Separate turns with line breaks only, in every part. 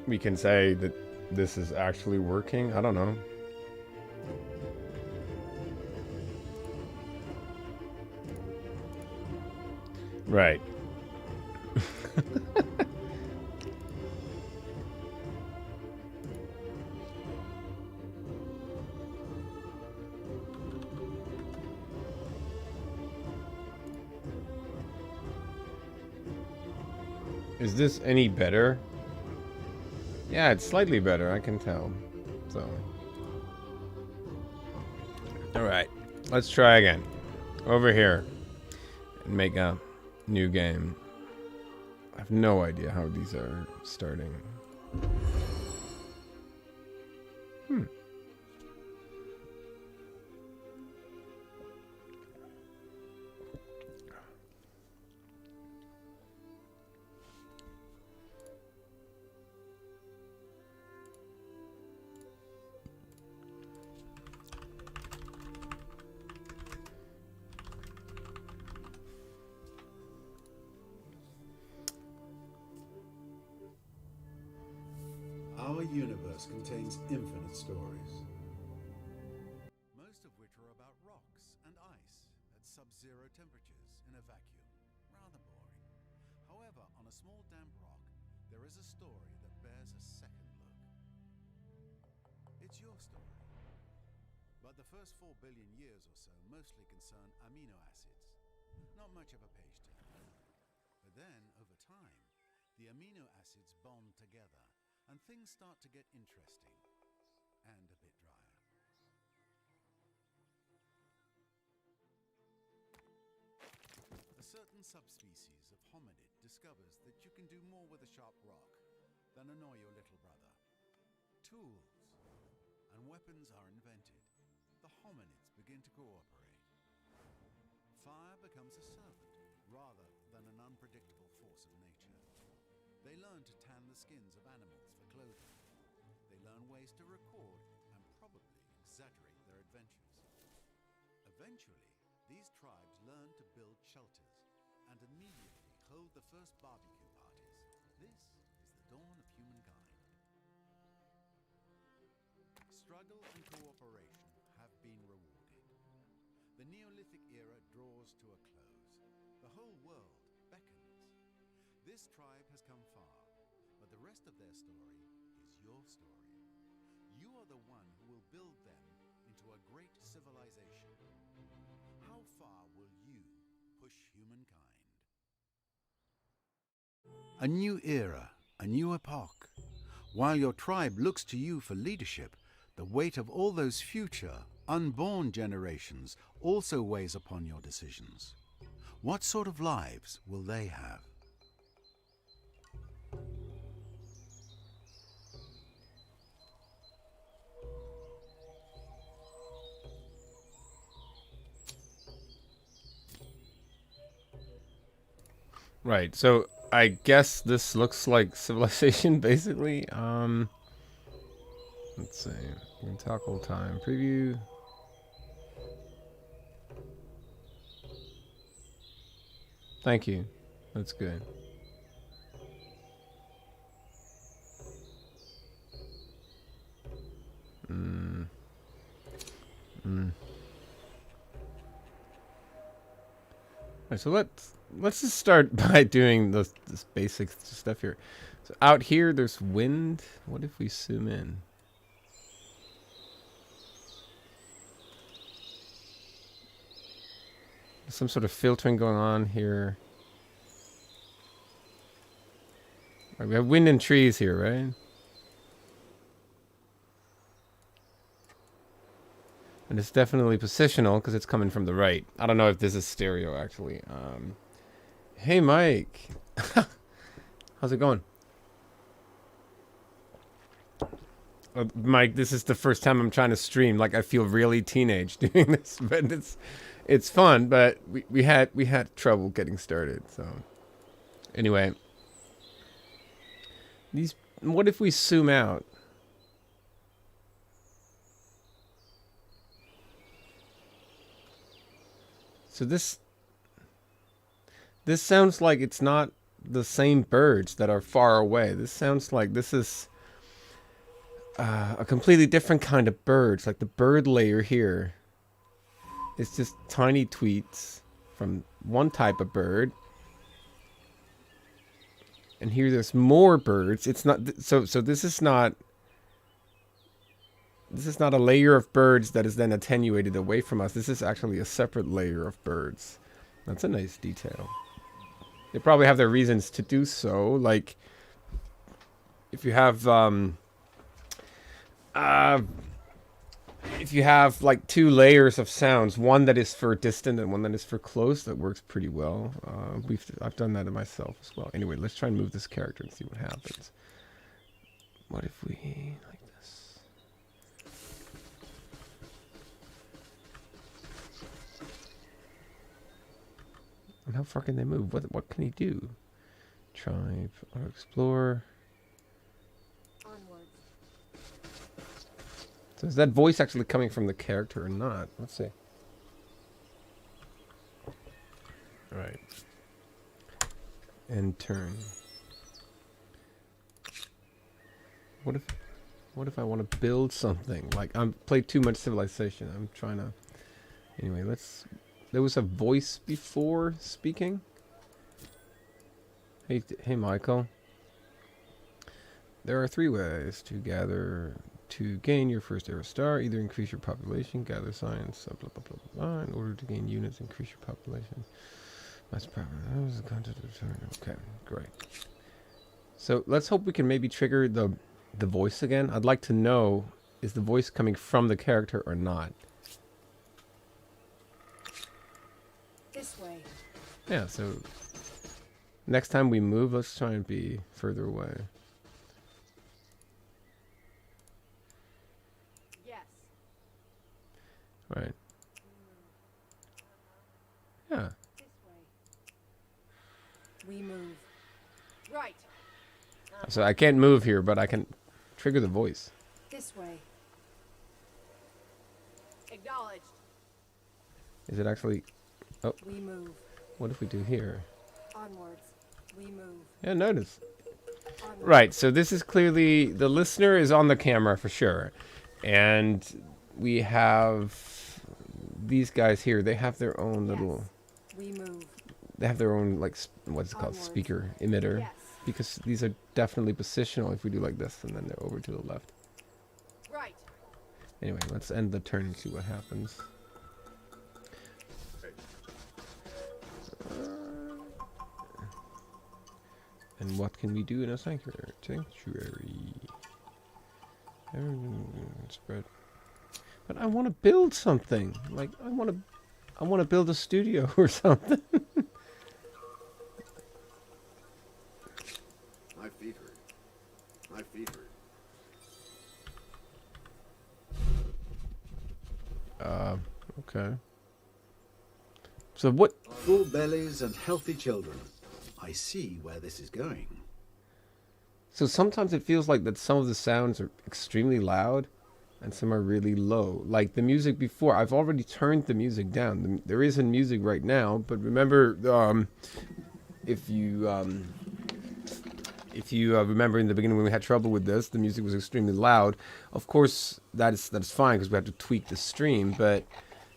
we can say that this is actually working. I don't know. Right. Is this any better? Yeah, it's slightly better, I can tell. So. Alright. Let's try again. Over here. And make a new game. I have no idea how these are starting.
Our universe contains infinite stories, most of which are about rocks and ice at sub-zero temperatures in a vacuum. Rather boring. However, on a small damp rock, there is a story that bears a second look. It's your story. But the first 4 billion years or so mostly concern amino acids. Not much of a page turner. But then, over time, the amino acids bond together, and things start to get interesting and a bit drier. A certain subspecies of hominid discovers that you can do more with a sharp rock than annoy your little brother. Tools and weapons are invented. The hominids begin to cooperate. Fire becomes a servant rather than an unpredictable force of nature. They learn to tan the skins of animals for clothing. They learn ways to record and probably exaggerate their adventures. Eventually, these tribes learn to build shelters and immediately hold the first barbecue parties. This is the dawn of humankind. Struggle and cooperation have been rewarded. The Neolithic era draws to a close. The whole world beckons. This tribe has come far, but the rest of their story is your story. You are the one who will build them into a great civilization. How far will you push humankind? A new era, a new epoch. While your tribe looks to you for leadership, the weight of all those future, unborn generations also weighs upon your decisions. What sort of lives will they have?
Right, so I guess this looks like civilization, basically. Let's see. We can talk all time. Preview. Thank you. That's good. Alright, so let's just start by doing this basic stuff here. So out here, there's wind. What if we zoom in? There's some sort of filtering going on here. Right, we have wind and trees here, right? And it's definitely positional because it's coming from the right. I don't know if this is stereo, actually. Hey, Mike. How's it going? Mike, this is the first time I'm trying to stream. Like, I feel really teenage doing this, but it's fun. But we had trouble getting started. So anyway, what if we zoom out? So this sounds like it's not the same birds that are far away. This sounds like this is a completely different kind of birds. Like the bird layer here is just tiny tweets from one type of bird. And here there's more birds. It's not so this is not a layer of birds that is then attenuated away from us. This is actually a separate layer of birds. That's a nice detail. They probably have their reasons to do so. Like if you have like two layers of sounds, one that is for distant and one that is for close, that works pretty well. I've done that myself as well. Anyway, let's try and move this character and see what happens. What if we like this? And how far can they move? What can he do? Tribe, auto explore. So is that voice actually coming from the character or not? Let's see. All right. And turn. What if I want to build something? Like I'm played too much Civilization. I'm trying to. Anyway, there was a voice before speaking. Hey, Michael. There are 3 ways to gain your first ever star. Either increase your population, gather science, blah, blah, blah, blah, blah. In order to gain units, increase your population. That's probably the content of turn. Okay, great. So let's hope we can maybe trigger the voice again. I'd like to know, is the voice coming from the character or not?
This way.
Yeah, so next time we move, let's try and be further away. Right. Yeah.
This way. We move. Right.
So I can't move here, but I can trigger the voice.
This way. Acknowledged.
Is it actually... Oh.
We move.
What if we do here?
Onwards. We move.
Yeah, notice.
Onwards.
Right, so this is clearly... The listener is on the camera for sure. And we have... These guys here, they have their own little...
We move.
They have their own, like, what's it called? Speaker emitter.
Yes.
Because these are definitely positional if we do like this, and then they're over to the left.
Right.
Anyway, let's end the turn and see what happens. And what can we do in a sanctuary? Spread. But I want to build something. Like I want to build a studio or something.
My feet hurt. My feet hurt.
Okay. So what?
Full bellies and healthy children. I see where this is going.
So sometimes it feels like that some of the sounds are extremely loud and some are really low. Like the music before, I've already turned the music down. There isn't music right now, but remember, if you remember in the beginning when we had trouble with this, the music was extremely loud. Of course, that is fine because we have to tweak the stream, but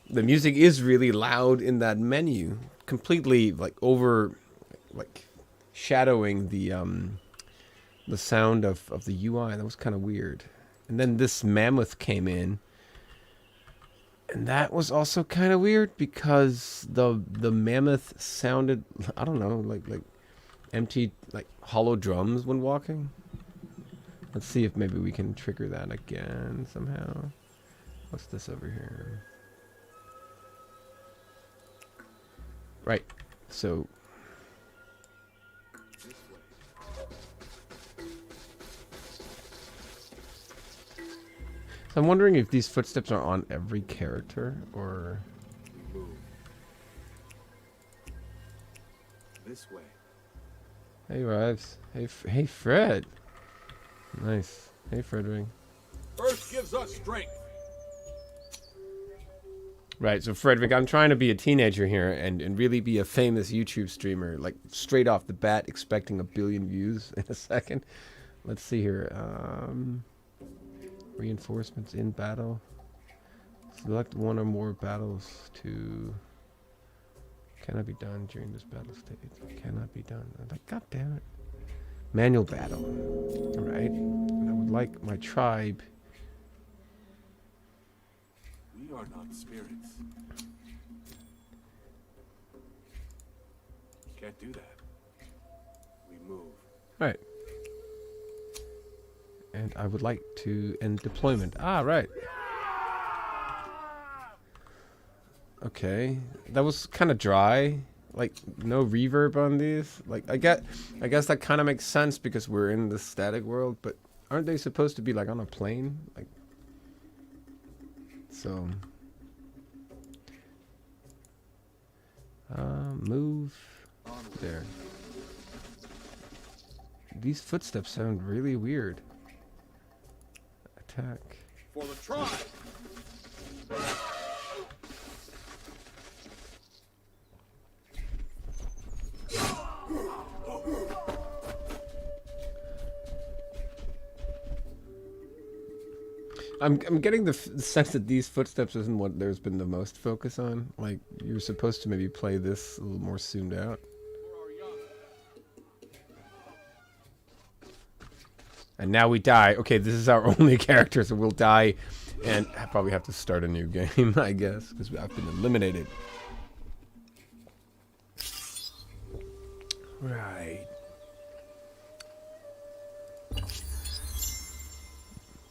the music is really loud in that menu, completely like shadowing the sound of the UI. That was kind of weird. And then this mammoth came in, and that was also kind of weird because the mammoth sounded, I don't know, like empty, like hollow drums when walking. Let's see if maybe we can trigger that again somehow. What's this over here? Right. So I'm wondering if these footsteps are on every character or...
Move. This way.
Hey, Rives. Hey, Fred. Nice. Hey, Frederick.
Earth gives us strength.
Right, so Frederick, I'm trying to be a teenager here and really be a famous YouTube streamer, like straight off the bat, expecting 1 billion views in a second. Let's see here. Reinforcements in battle. Select one or more battles to... Cannot be done during this battle stage. Cannot be done. I'm like, God damn it. Manual battle. Alright. I would like my tribe.
We are not spirits. Can't do that. We move.
Right. And I would like to end deployment. Ah, right. Okay. That was kind of dry. Like, no reverb on these. Like, I guess that kind of makes sense because we're in the static world, but aren't they supposed to be, like, on a plane? Like, so... move there. These footsteps sound really weird. Attack.
For the tribe!
I'm getting the sense that these footsteps isn't what there's been the most focus on. Like, you're supposed to maybe play this a little more zoomed out.
For our young.
And now we die. Okay, this is our only character, so we'll die. And I probably have to start a new game, I guess, because I've been eliminated. Right.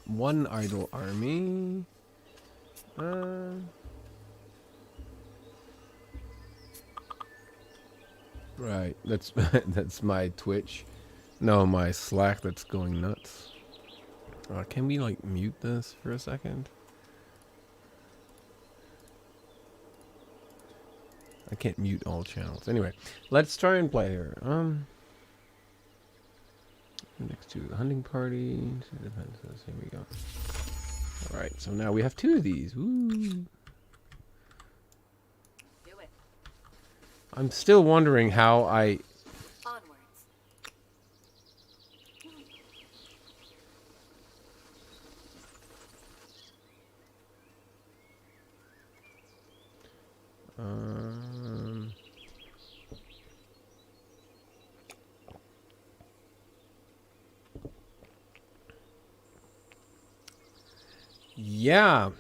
One idle army. Right. That's that's my Twitch. No, my Slack that's going nuts. Can we like mute this for a second? I can't mute all channels. Anyway, let's try and play here. Next to the hunting party. Here we go. Alright, so now we have two of these. Woo.
Do it.
I'm still wondering how I...
Onwards.
Yeah.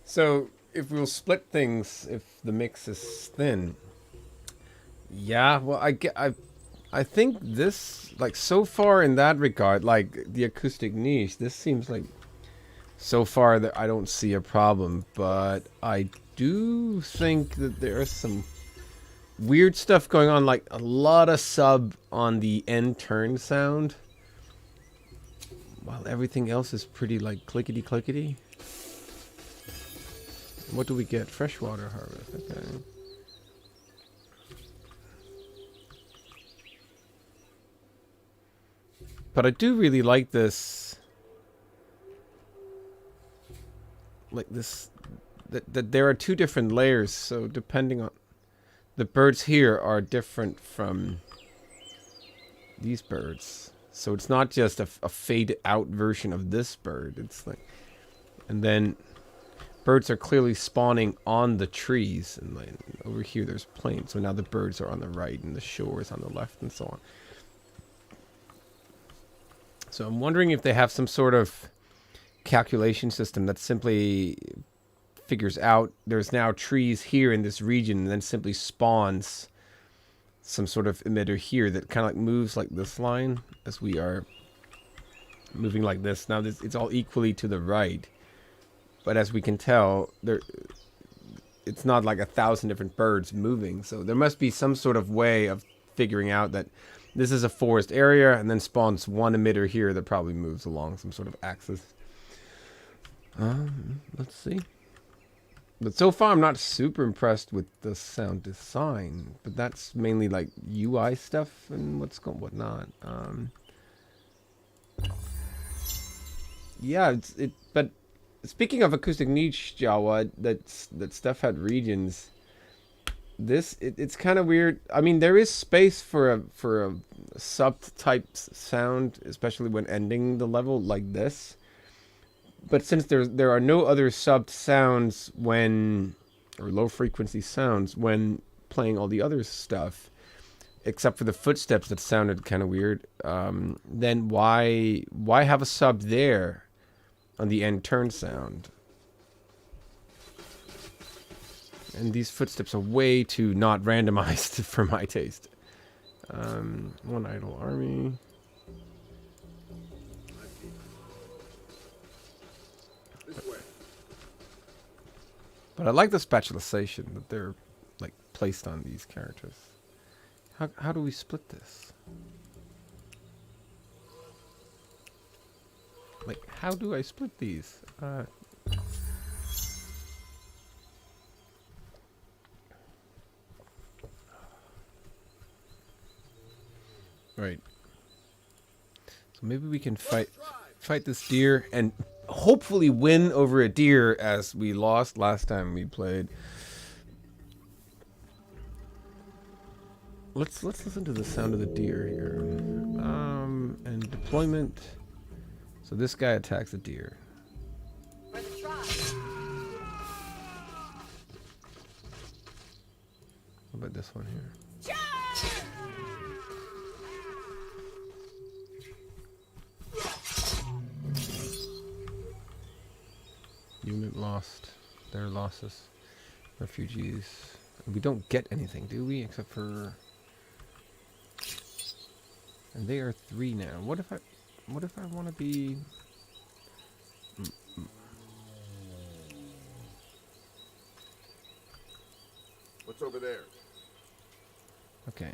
So if we'll split things, if the mix is thin. Yeah, well, I think this, like, so far in that regard, like, the acoustic niche, this seems like, so far that I don't see a problem, but I do think that there is some weird stuff going on, like, a lot of sub on the end turn sound, while everything else is pretty, like, clickety-clickety. What do we get? Freshwater harvest, okay. But I do really like this, that there are two different layers, so depending on, the birds here are different from these birds. So it's not just a faded out version of this bird, it's like, and then birds are clearly spawning on the trees, and like over here there's plains, so now the birds are on the right and the shore is on the left and so on. So I'm wondering if they have some sort of calculation system that simply figures out there's now trees here in this region and then simply spawns some sort of emitter here that kind of like moves like this line as we are moving like this. Now this, it's all equally to the right, but as we can tell, it's not like 1,000 different birds moving. So there must be some sort of way of figuring out that this is a forest area and then spawns one emitter here that probably moves along some sort of axis. Let's see. But so far I'm not super impressed with the sound design, but that's mainly like UI stuff and whatnot. Yeah, but speaking of acoustic niche, Jawa, that stuff had regions. It's kind of weird. I mean, there is space for a subbed type sound, especially when ending the level like this. But since there are no other subbed sounds when, or low frequency sounds when playing all the other stuff, except for the footsteps that sounded kind of weird, then why have a sub there on the end turn sound? And these footsteps are way too not randomized for my taste. One idle army.
This way.
But I like the spatialization that they're like placed on these characters. How do we split this? Like, how do I split these? Right. So maybe we can fight this deer and hopefully win over a deer, as we lost last time we played. Let's listen to the sound of the deer here. And deployment. So this guy attacks the deer.
For the tribe.
What about this one here? Unit lost. Their losses. Refugees. We don't get anything, do we? Except for... And they are 3 now. What if I want to be...
What's over there?
Okay.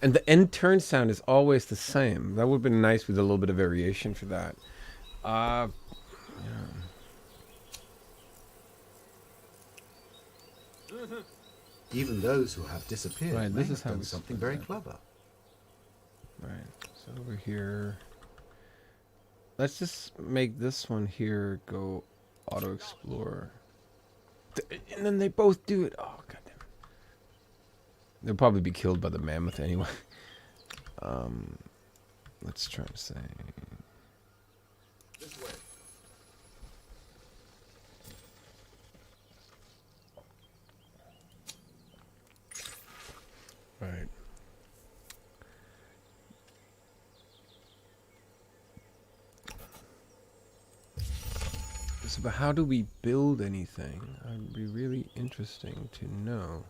And the end turn sound is always the same. That would have been nice with a little bit of variation for that. Yeah.
Even those who have disappeared
Right,
may
this is
have
how
done
we
something
split
very
that.
clever.
Right. So over here. Let's just make this one here go auto explore. And then they both do it. Oh, god damn it. They'll probably be killed by the mammoth anyway. Let's try to say.
This way.
Right. So, but how do we build anything? It'd be really interesting to know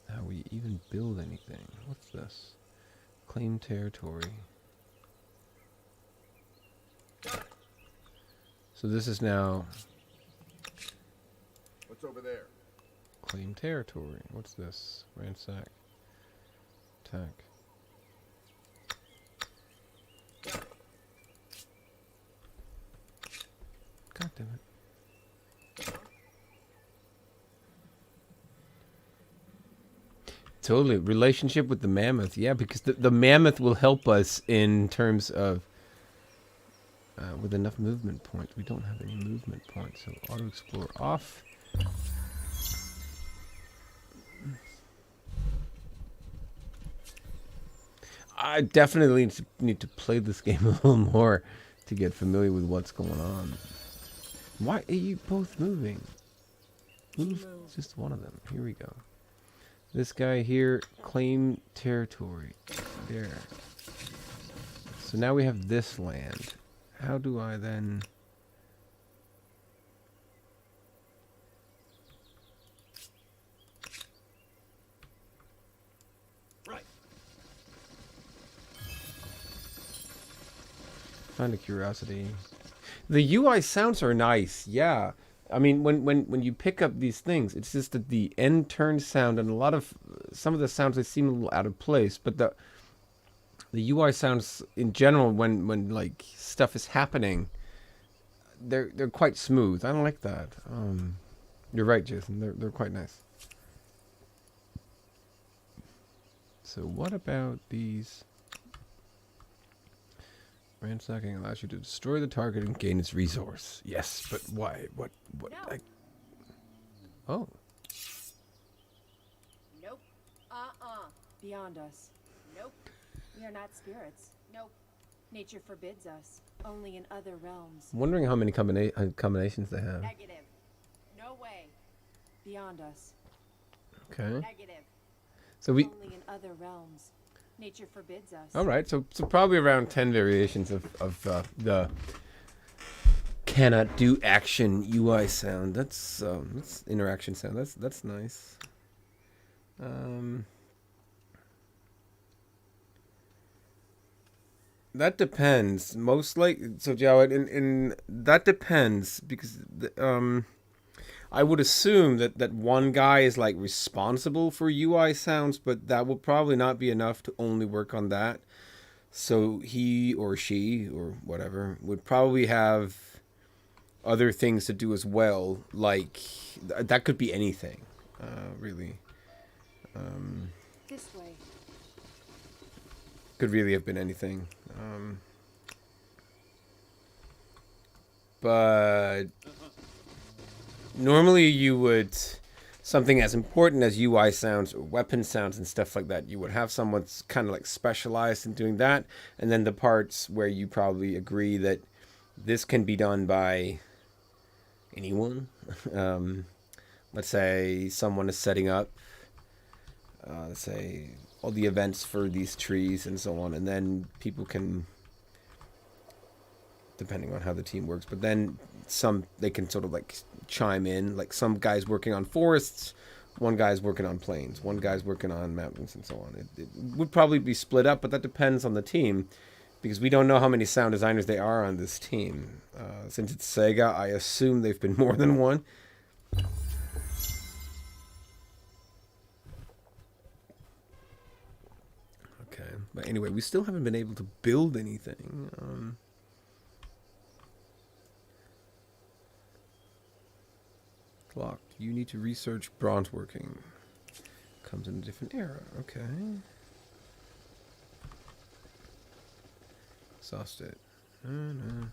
how we even build anything. What's this? Claim territory. So this is now
What's over there?
claim territory. What's this? Ransack. Attack. God damn it. Totally. Relationship with the mammoth. Yeah, because the mammoth will help us in terms of with enough movement points. We don't have any movement points, so auto explore off. I definitely need to play this game a little more to get familiar with what's going on. Why are you both moving? Move just one of them. Here we go. This guy here, claim territory. There. So now we have this land. How do I then...
Right.
Find a curiosity. The UI sounds are nice, yeah. I mean, when you pick up these things, it's just that the end turn sound and a lot of some of the sounds they seem a little out of place. But the UI sounds in general, when like stuff is happening, they're quite smooth. I don't like that. You're right, Jason. They're quite nice. So what about these? Ransacking allows you to destroy the target and gain its resource. Yes, but why? What?
No.
Oh.
Beyond us.
Nope.
We are not spirits.
Nope.
Nature forbids us. Only in other realms.
I'm wondering how many combinations they have.
Negative. No way.
Beyond us.
Okay.
Negative.
So we.
Only in other realms. Nature forbids us.
All right. So probably around 10 variations of the cannot do action UI sound. That's interaction sound. That's nice. That depends. Most like so, Joe. In that depends because I would assume that one guy is like responsible for UI sounds, but that will probably not be enough to only work on that. So he or she or whatever would probably have other things to do as well. Like that could be anything, really.
This way.
Could really have been anything. But normally you would, something as important as UI sounds or weapon sounds and stuff like that, you would have someone kind of like specialized in doing that. And then the parts where you probably agree that this can be done by anyone. Let's say someone is setting up, let's say, all the events for these trees and so on, and then people can, depending on how the team works, but then they can sort of like chime in, like some guys working on forests, one guy's working on plains, one guy's working on mountains and so on. It would probably be split up, but that depends on the team because we don't know how many sound designers there are on this team. Since it's Sega, I assume they've been more than one. But anyway, we still haven't been able to build anything. Locked. You need to research bronze working. Comes in a different era. Okay. Exhausted. No.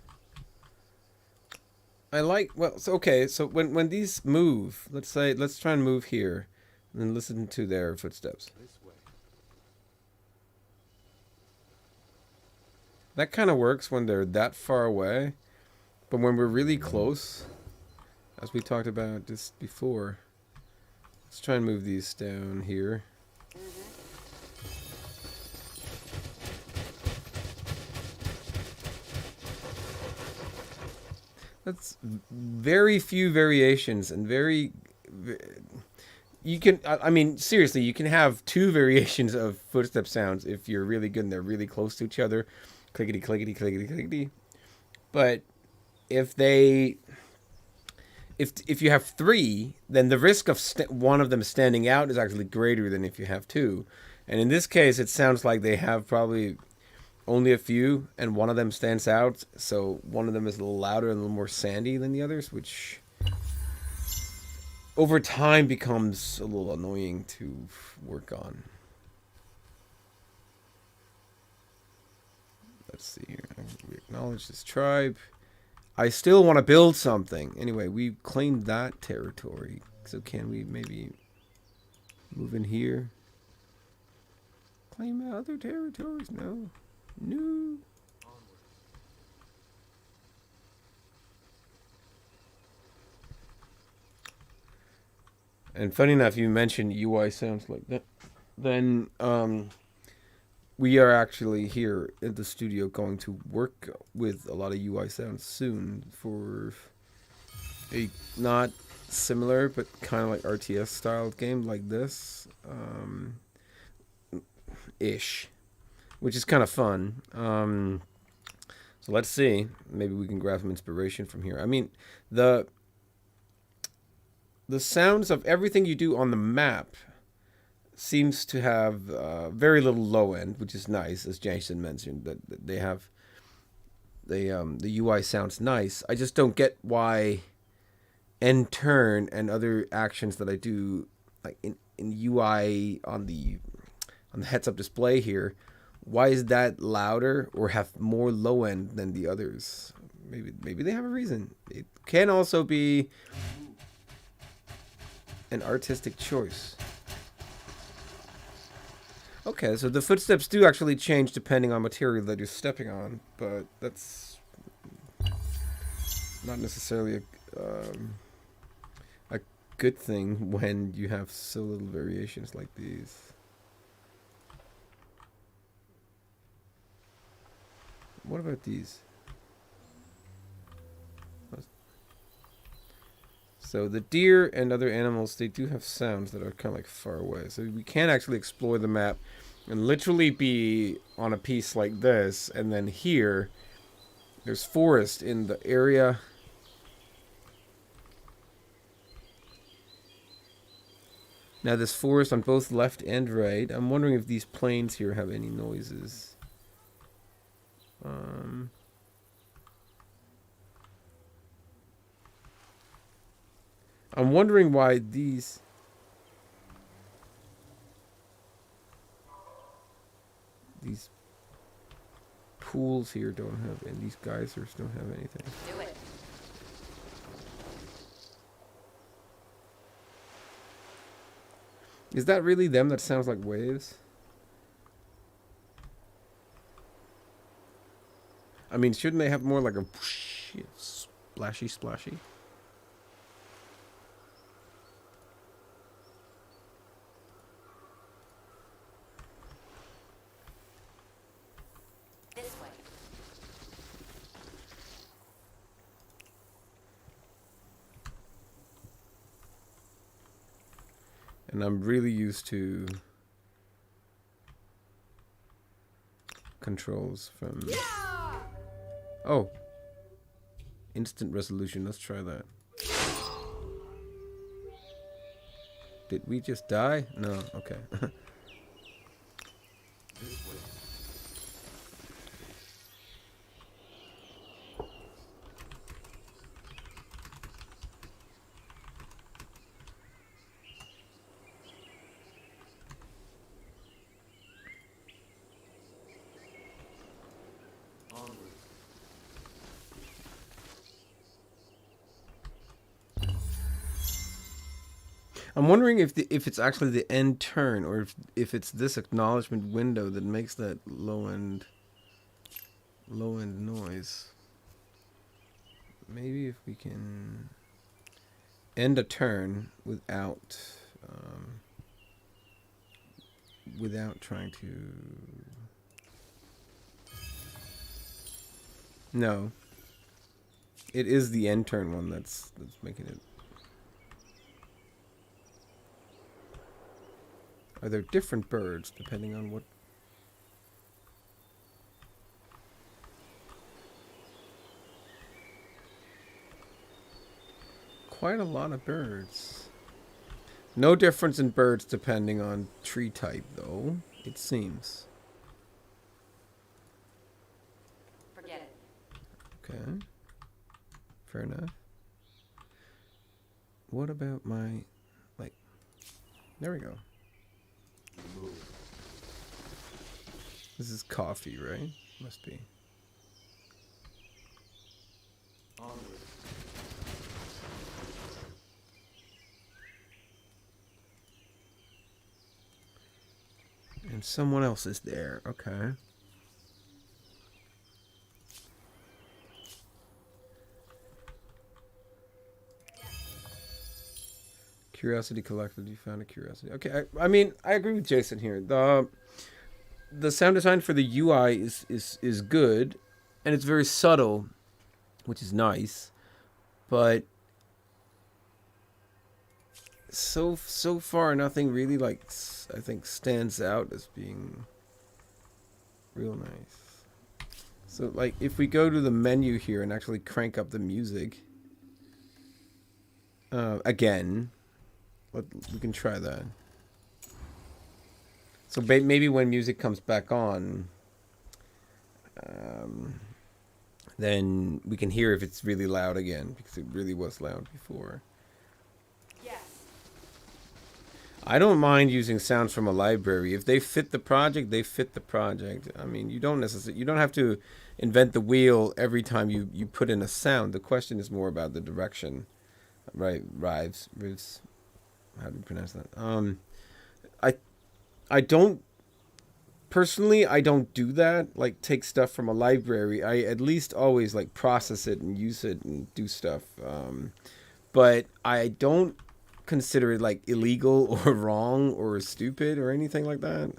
I like. Well, so okay. So when these move, let's try and move here, and then listen to their footsteps.
This way.
That kind of works when they're that far away, but when we're really close, as we talked about just before, let's try and move these down here. That's very few variations and you can, I mean, seriously, you can have 2 variations of footstep sounds if you're really good and they're really close to each other. Clickety, clickety, clickety, clickety. But if you have 3, then the risk of one of them standing out is actually greater than if you have 2. And in this case, it sounds like they have probably only a few, and one of them stands out. So one of them is a little louder and a little more sandy than the others, which over time becomes a little annoying to work on. Let's see here. We acknowledge this tribe. I still want to build something. Anyway, we've claimed that territory. So can we maybe move in here? Claim other territories? No. No. And funny enough, you mentioned UI sounds like that. Then we are actually here at the studio going to work with a lot of UI sounds soon for a not similar but kind of like RTS style game like this ish, which is kind of fun. So let's see, maybe we can grab some inspiration from here. I mean, the sounds of everything you do on the map seems to have very little low end, which is nice, as Jason mentioned. That they have the UI sounds nice. I just don't get why end turn and other actions that I do like in UI on the heads up display here. Why is that louder or have more low end than the others? Maybe they have a reason. It can also be an artistic choice. Okay, so the footsteps do actually change depending on material that you're stepping on, but that's not necessarily a good thing when you have so little variations like these. What about these? So the deer and other animals, they do have sounds that are kind of like far away. So we can actually explore the map and literally be on a piece like this, and then here, there's forest in the area. Now there's forest on both left and right. I'm wondering if these plains here have any noises. I'm wondering why these pools here don't have, and these geysers don't have anything.
Do it.
Is that really them? That sounds like waves. I mean, shouldn't they have more like a whoosh, splashy, splashy?
This way.
And I'm really used to controls from... Oh. Instant resolution. Let's try that. Did we just die? No. Okay. I'm wondering if it's actually the end turn, or if it's this acknowledgement window that makes that low end noise. Maybe if we can end a turn without trying to. No. It is the end turn one that's making it. Are there different birds depending on what? Quite a lot of birds. No difference in birds depending on tree type, though, it seems.
Forget it.
Okay. Fair enough. What about my... like... There we go. This is coffee, right? Must be. And someone else is there. Okay. Curiosity collected. You found a curiosity. Okay. I mean, I agree with Jason here. The sound design for the UI is good, and it's very subtle, which is nice. But so far, nothing really like I think stands out as being real nice. So like, if we go to the menu here and actually crank up the music again, we can try that. So maybe when music comes back on, then we can hear if it's really loud again, because it really was loud before.
Yes.
I don't mind using sounds from a library. If they fit the project, they fit the project. I mean, you don't have to invent the wheel every time you put in a sound. The question is more about the direction. Right, Rives. How do you pronounce that? I don't personally, I don't do that. Like, take stuff from a library. I at least always like process it and use it and do stuff. But I don't consider it like illegal or wrong or stupid or anything like that.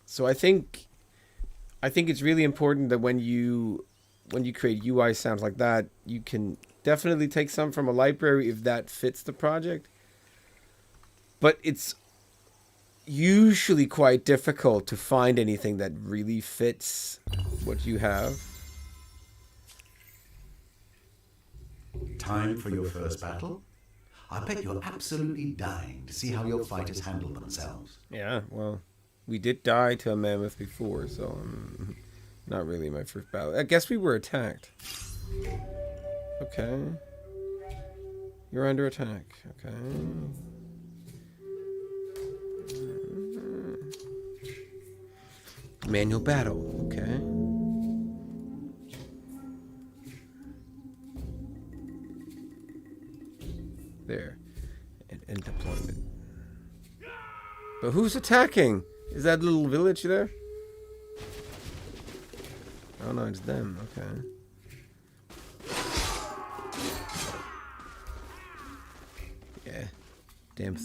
So I think it's really important that when you create UI sounds like that, you can definitely take some from a library if that fits the project. But it's usually quite difficult to find anything that really fits what you have.
Time for your first battle? I bet you're absolutely dying to see how your fighters handle themselves.
Yeah, well, we did die to a mammoth before, so not really my first battle. I guess we were attacked. Okay. You're under attack. Okay. Manual battle. Okay. There. And deployment. But who's attacking? Is that little village there? Oh no, it's them. Okay. Yeah. Damn.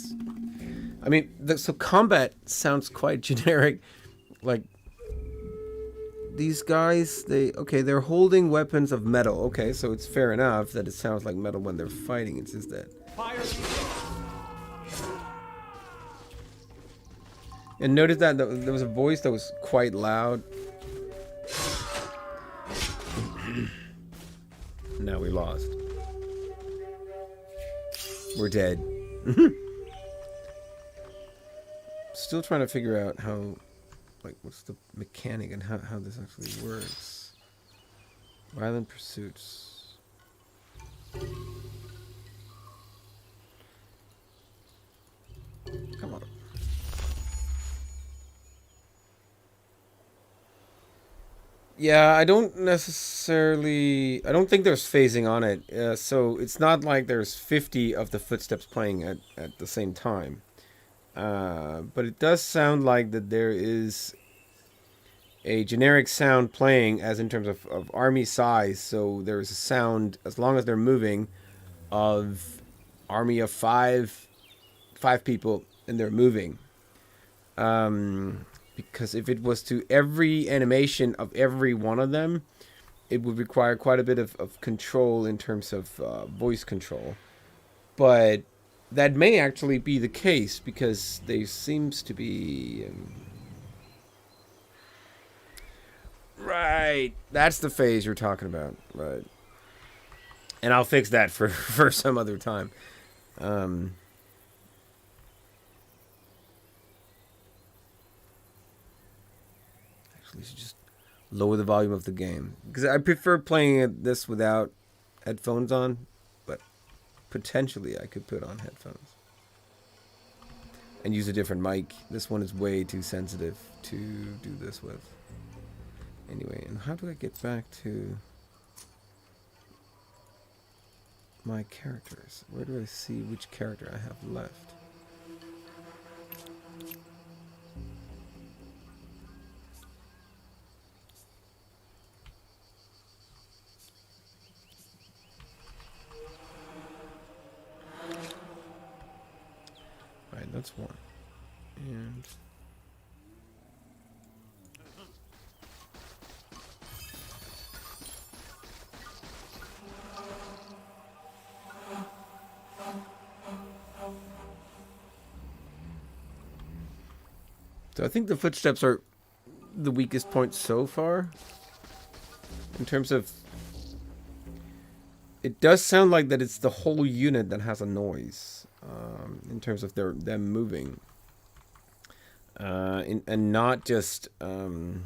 I mean, so combat sounds quite generic. Like, these guys, they're holding weapons of metal. Okay, so it's fair enough that it sounds like metal when they're fighting. It's just that. And notice that there was a voice that was quite loud. Now we lost. We're dead. Still trying to figure out how, like, what's the mechanic and how this actually works. Violent pursuits. Come on. Yeah, I don't think there's phasing on it. So it's not like there's 50 of the footsteps playing at the same time. But it does sound like that there is a generic sound playing as in terms of army size. So there's a sound, as long as they're moving, of army of five people and they're moving. Because if it was to every animation of every one of them, it would require quite a bit of control in terms of voice control. But that may actually be the case because there seems to be... Right. That's the phase you're talking about. Right. And I'll fix that for some other time. Actually, should just lower the volume of the game. Because I prefer playing this without headphones on. But potentially I could put on headphones. And use a different mic. This one is way too sensitive to do this with. Anyway, and how do I get back to my characters? Where do I see which character I have left? Alright, that's one. And... So I think the footsteps are the weakest point so far. In terms of... It does sound like that it's the whole unit that has a noise. In terms of them moving. And not just... and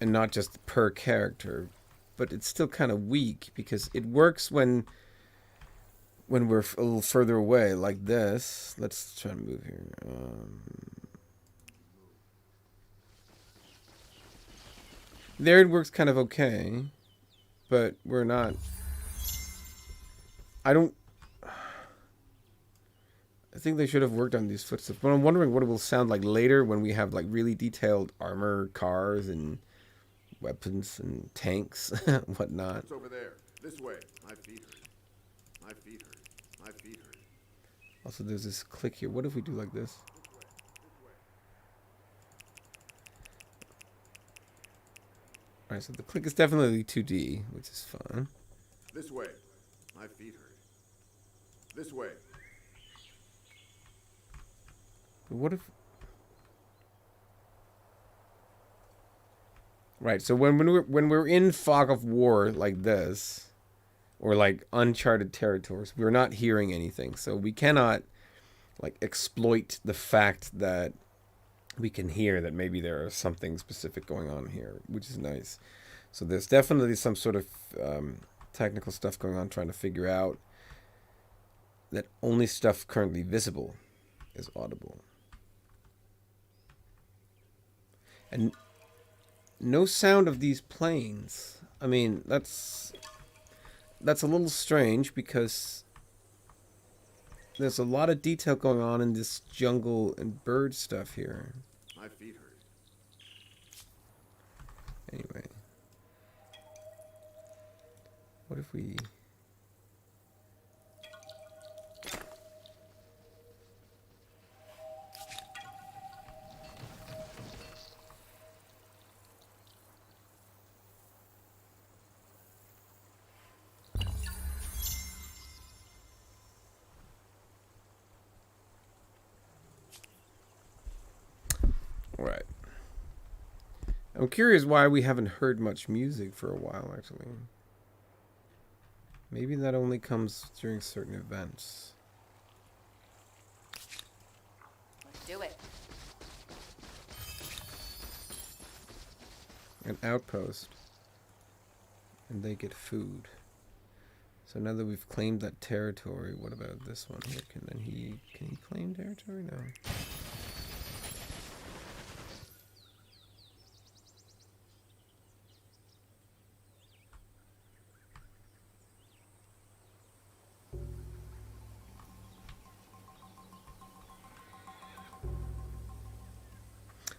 not just per character. But it's still kind of weak because it works when we're a little further away, like this. Let's try to move here. There it works kind of okay, but we're not... I don't... I think they should have worked on these footsteps. But I'm wondering what it will sound like later when we have like really detailed armor, cars, and weapons and tanks, whatnot.
What's over there? This way. My feet hurt. My feet hurt. My feet hurt.
Also, there's this click here. What if we do like this? Alright, so the click is definitely 2D, which is fun.
This way. My feet hurt. This way.
But what if... Right, so when we're in fog of war like this, or like uncharted territories, we're not hearing anything. So we cannot like exploit the fact that we can hear that maybe there is something specific going on here, which is nice. So there's definitely some sort of technical stuff going on, trying to figure out that only stuff currently visible is audible. And no sound of these planes. I mean, that's a little strange because there's a lot of detail going on in this jungle and bird stuff here.
My feet hurt.
Anyway. What if we... Right. I'm curious why we haven't heard much music for a while, actually. Maybe that only comes during certain events.
Let's do it.
An outpost. And they get food. So now that we've claimed that territory, what about this one here? Can he claim territory? No.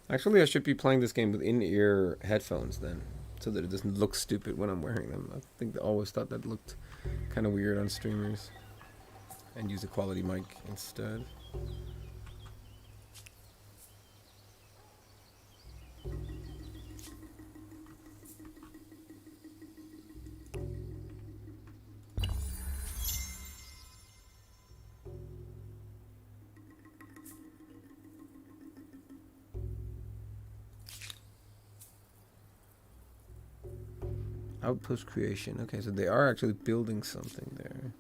Actually, I should be playing this game with in-ear headphones then, so that it doesn't look stupid when I'm wearing them. I think I always thought that looked kind of weird on streamers. And use a quality mic instead. Outpost creation. Okay, so they are actually building something there.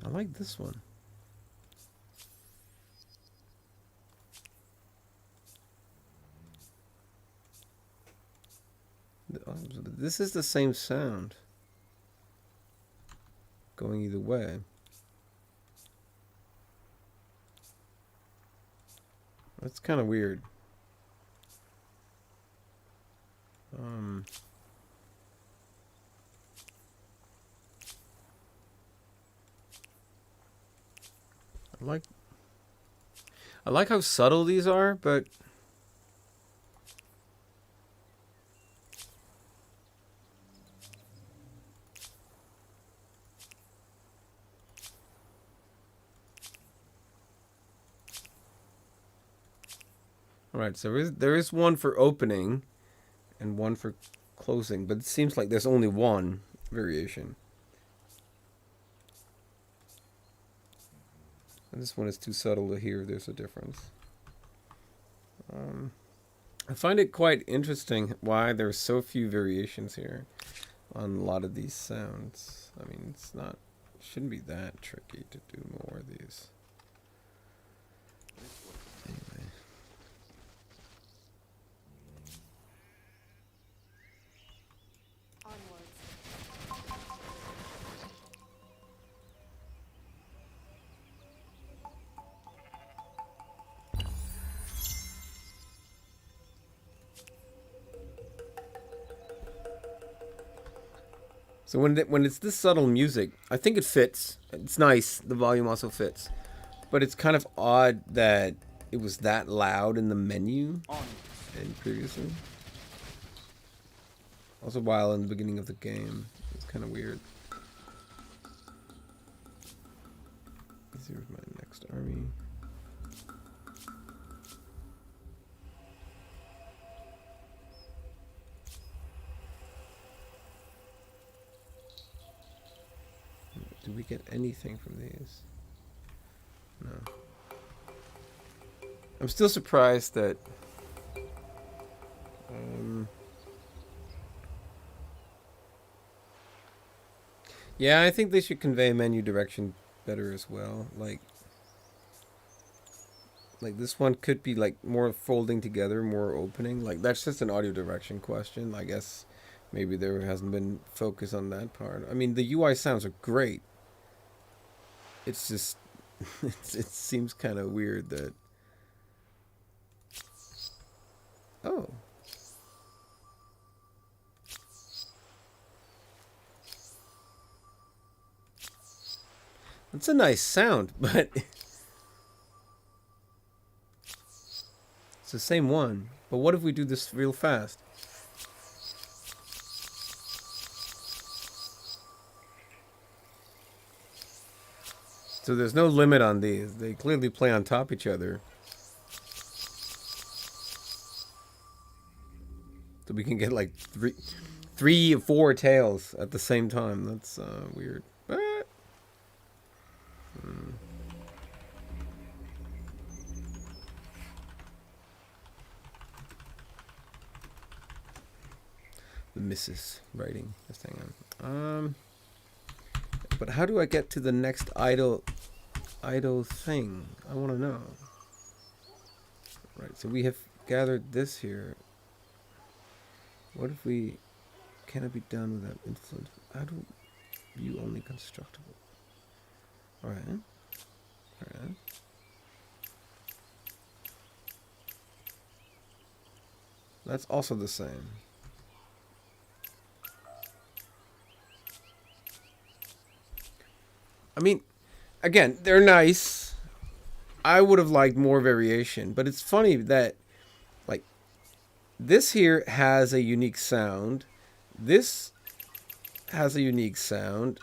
I like this one. This is the same sound. Going either way. That's kind of weird. I like how subtle these are, but alright, so there is one for opening and one for closing, but it seems like there's only one variation. And this one is too subtle to hear there's a difference. I find it quite interesting why there's so few variations here on a lot of these sounds. I mean, shouldn't be that tricky to do more of these. Anyway.
Onwards.
So when it's this subtle music, I think it fits. It's nice. The volume also fits. But it's kind of odd that it was that loud in the menu and previously. Also while in the beginning of the game. It's kind of weird. Here's my next army. Do we get anything from these? No. I'm still surprised that yeah, I think they should convey menu direction better as well. Like this one could be like more folding together, more opening. Like that's just an audio direction question. I guess maybe there hasn't been focus on that part. I mean, the UI sounds are great. It's just it seems kind of weird that oh. It's a nice sound, but it's the same one. But what if we do this real fast? So there's no limit on these. They clearly play on top of each other. So we can get like three or four tails at the same time. That's weird. The missus writing. Just hang on. But how do I get to the next idle thing? I want to know. Right. So we have gathered this here. What if we? Can it be done without influence? How do you only constructible? All right. All right. That's also the same. I mean, again, they're nice. I would have liked more variation, but it's funny that, like, this here has a unique sound. This has a unique sound.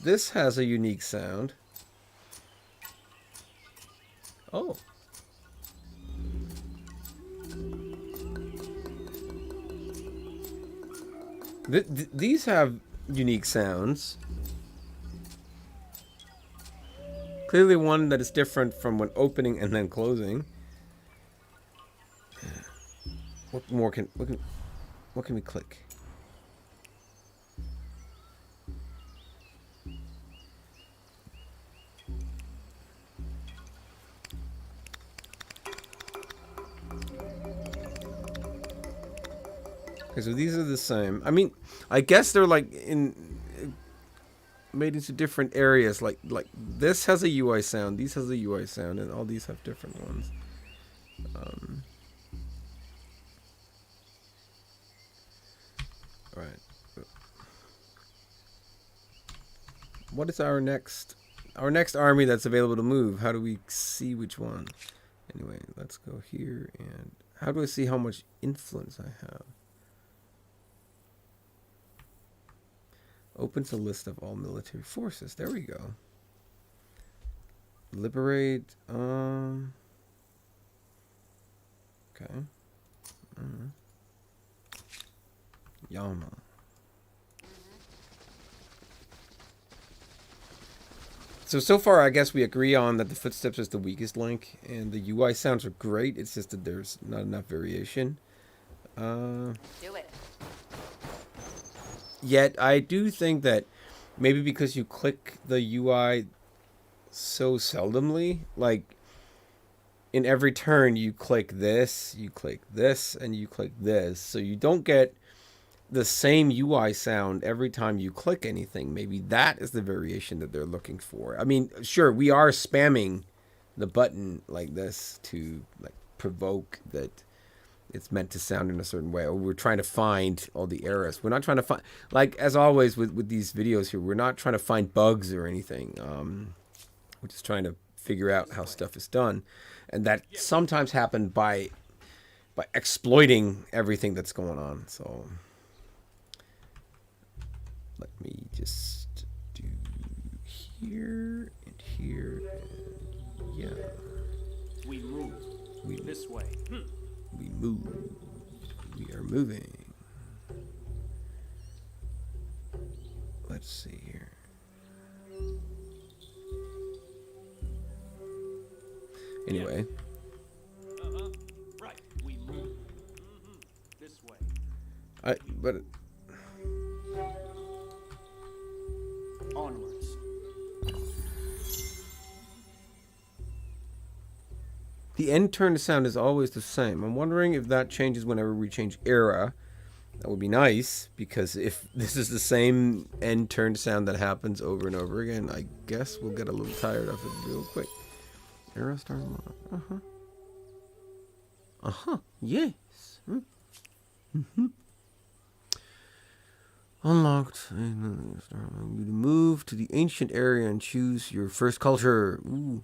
This has a unique sound. Oh. These have unique sounds. Clearly one that is different from when opening and then closing. What more can we click? Okay, so these are the same. I mean, I guess they're like made into different areas. Like this has a UI sound, these has a UI sound, and all these have different ones. All right. What is our next army that's available to move? How do we see which one? Anyway, let's go here, and how do I see how much influence I have? Opens a list of all military forces. There we go. Liberate. Okay. Yama. So far, I guess we agree on that the footsteps is the weakest link, and the UI sounds are great. It's just that there's not enough variation.
Do it.
Yet I do think that maybe because you click the UI so seldomly, like in every turn you click this, and you click this, so you don't get the same UI sound every time you click anything. Maybe that is the variation that they're looking for. I mean, sure, we are spamming the button like this to like provoke that it's meant to sound in a certain way, or we're trying to find all the errors. We're not trying to find, like as always with these videos here, we're not trying to find bugs or anything. We're just trying to figure out how stuff is done, and that sometimes happen by exploiting everything that's going on. So let me just do here and here and yeah.
We move. This way.
We move. We are moving. Let's see here. Anyway.
Right. We move. This way.
But
Onwards.
the end turn sound is always the same. I'm wondering if that changes whenever we change era. That would be nice, because if this is the same end turn sound that happens over and over again, I guess we'll get a little tired of it real quick. Era start mode. Yes. Unlocked. You move to the ancient area and choose your first culture. Ooh.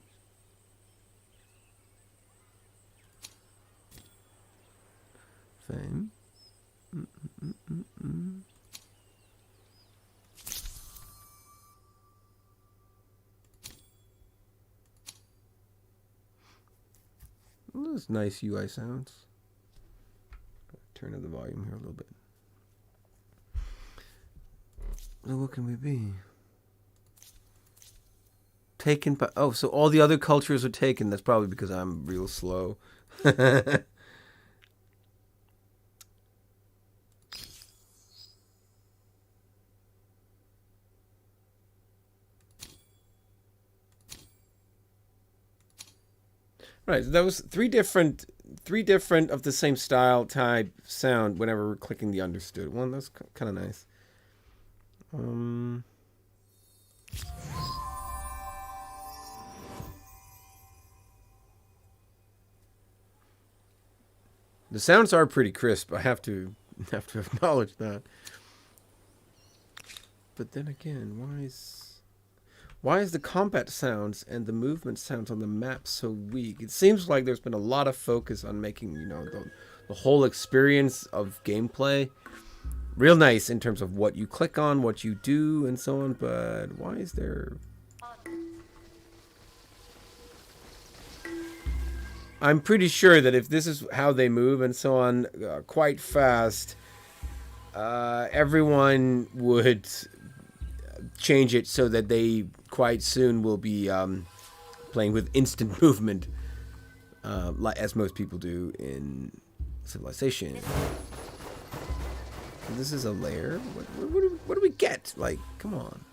Fame. Those nice UI sounds. Turn up the volume here a little bit. So what can we be? Taken by... Oh, so all the other cultures are taken. That's probably because I'm real slow. Right, so that was three different of the same style type sound whenever we're clicking the understood one. That's kind of nice. The sounds are pretty crisp. I have to acknowledge that. But then again, why is the combat sounds and the movement sounds on the map so weak? It seems like there's been a lot of focus on making, the whole experience of gameplay real nice in terms of what you click on, what you do, and so on. But why is there... I'm pretty sure that if this is how they move and so on quite fast, everyone would change it so that they quite soon will be playing with instant movement, as most people do in Civilization. This is a layer? What do we get? Like, come on.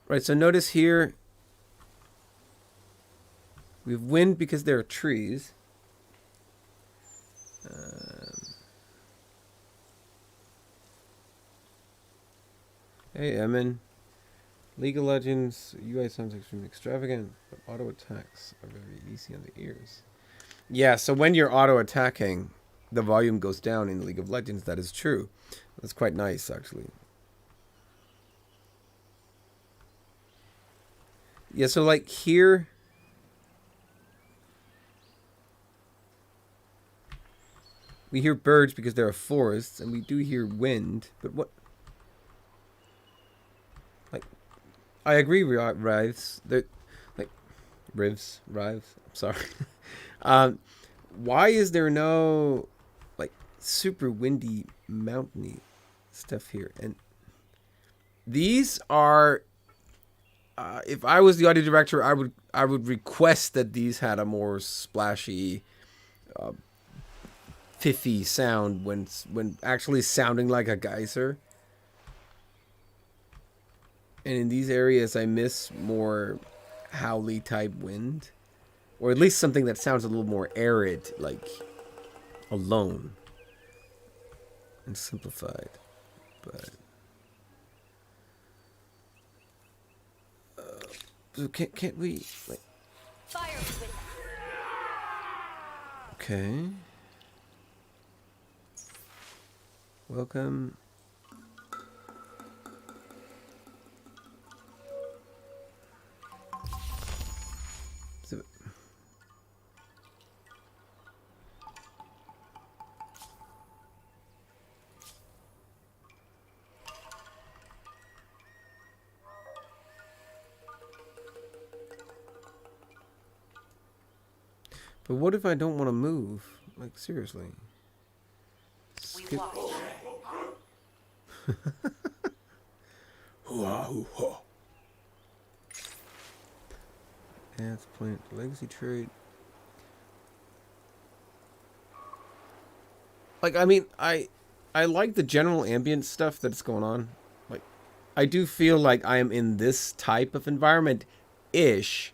Right, so notice here, we have wind because there are trees. Hey, Emin. League of Legends UI sounds extremely extravagant, but auto attacks are very easy on the ears. Yeah, so when you're auto attacking, the volume goes down in League of Legends. That is true. That's quite nice, actually. Yeah, so like here, we hear birds because there are forests, and we do hear wind, but what? Like, I agree, Rives. Like, Rives. I'm sorry. Why is there no, like, super windy, mountainy stuff here? And these are... if I was the audio director, I would request that these had a more splashy, fiffy sound when actually sounding like a geyser. And in these areas, I miss more howly type wind, or at least something that sounds a little more arid, like alone and simplified. But so can't we, like...
Fire with
Okay. Welcome. So- But what if I don't want to move? Like, seriously.
We
Skip.
watch.
Ads, plant, legacy trait. Like, I mean, I like the general ambient stuff that's going on. Like, I do feel like I am in this type of environment-ish,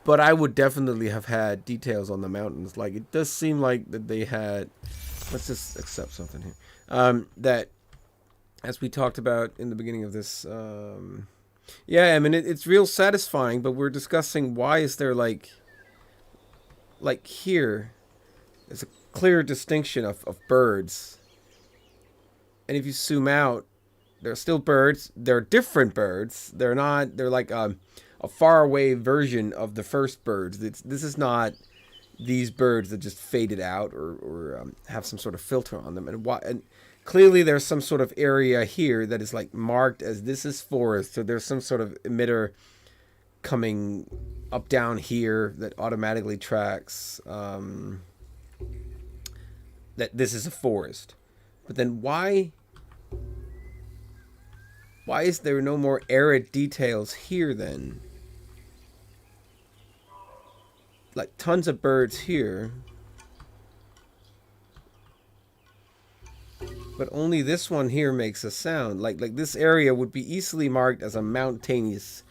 but I would definitely have had details on the mountains. Like, it does seem like that they had... Let's just accept something here. That, as we talked about in the beginning of this... yeah, I mean, it's real satisfying, but we're discussing why is there, like here, there's a clear distinction of birds. And if you zoom out, there are still birds. They're different birds. They're not, they're like a faraway version of the first birds. This is not these birds that just faded out or have some sort of filter on them. And clearly there's some sort of area here that is like marked as this is forest. So there's some sort of emitter coming up down here that automatically tracks that this is a forest. But then why is there no more arid details here then? Like tons of birds here. But only this one here makes a sound. Like this area would be easily marked as a mountainous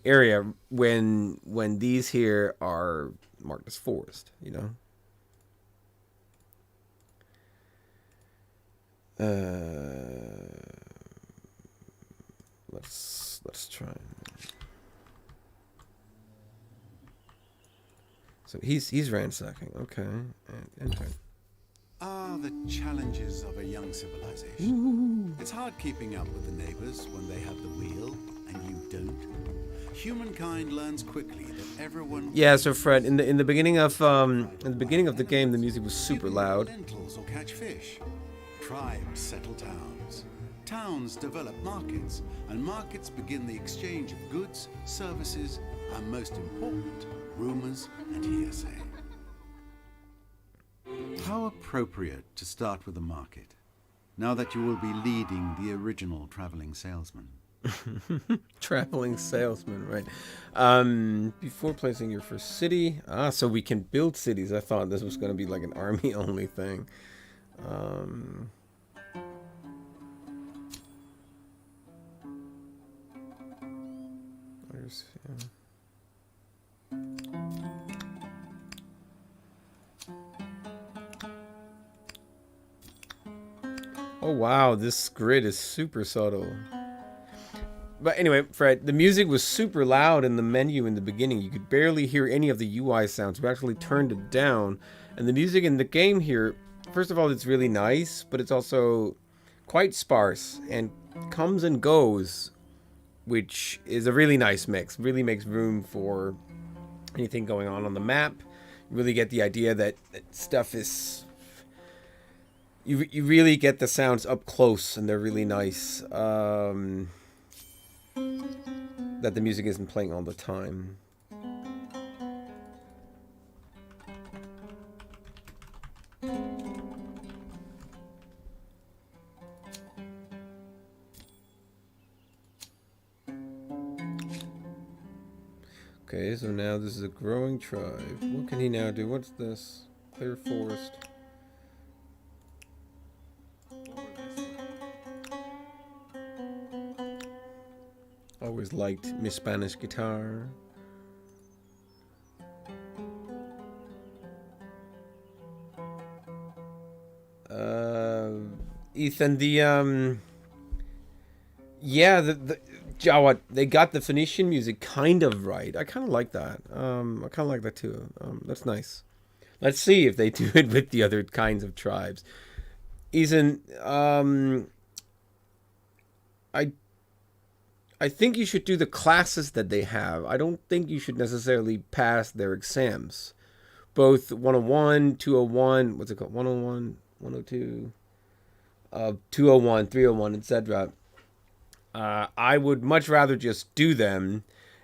area when these here are marked as forest, you know? Let's try. So he's ransacking. Okay. And enter.
Ah, the challenges of a young civilization. It's hard keeping up with the neighbors when they have the wheel and you don't. Humankind learns quickly that everyone.
Yeah, so Fred, in the beginning of the game, the music was super loud.
Lentils or catch fish. Tribes settle towns. Towns develop markets, and markets begin the exchange of goods, services, and most important, rumors and hearsay. How appropriate to start with the market, now that you will be leading the original traveling salesman.
Traveling salesman, right? Before placing your first city, so we can build cities. I thought this was going to be like an army only thing. Where's Oh wow, this grid is super subtle. But anyway, Fred, the music was super loud in the menu in the beginning. You could barely hear any of the UI sounds. We actually turned it down. And the music in the game here, first of all, it's really nice, but it's also quite sparse and comes and goes, which is a really nice mix. Really makes room for anything going on the map. You really get the idea that stuff is... You really get the sounds up close, and they're really nice. That the music isn't playing all the time. Okay, so now this is a growing tribe. What can he now do? What's this? Clear forest. Always liked Miss Spanish guitar. Ethan, yeah, Jawad, they got the Phoenician music kind of right. I kind of like that. I kind of like that too. That's nice. Let's see if they do it with the other kinds of tribes. Ethan, I I think you should do the classes that they have. I don't think you should necessarily pass their exams. Both 101, 201, what's it called? 101, 102, 201, 301, etc. I would much rather just do them,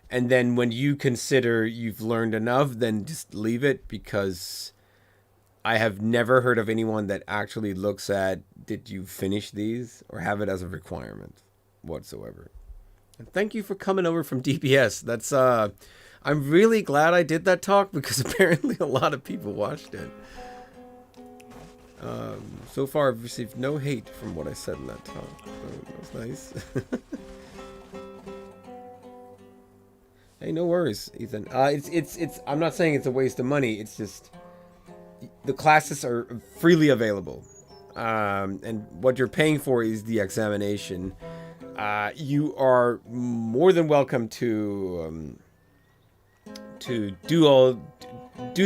and then when you consider you've learned enough, then just leave it, because I have never heard of anyone that actually looks at, did you finish these, or have it as a requirement whatsoever. And thank you for coming over from DPS. That's I'm really glad I did that talk, because apparently a lot of people watched it. So far, I've received no hate from what I said in that talk. So that was nice. Hey, no worries, Ethan. It's. I'm not saying it's a waste of money. It's just the classes are freely available, and what you're paying for is the examination. You are more than welcome to do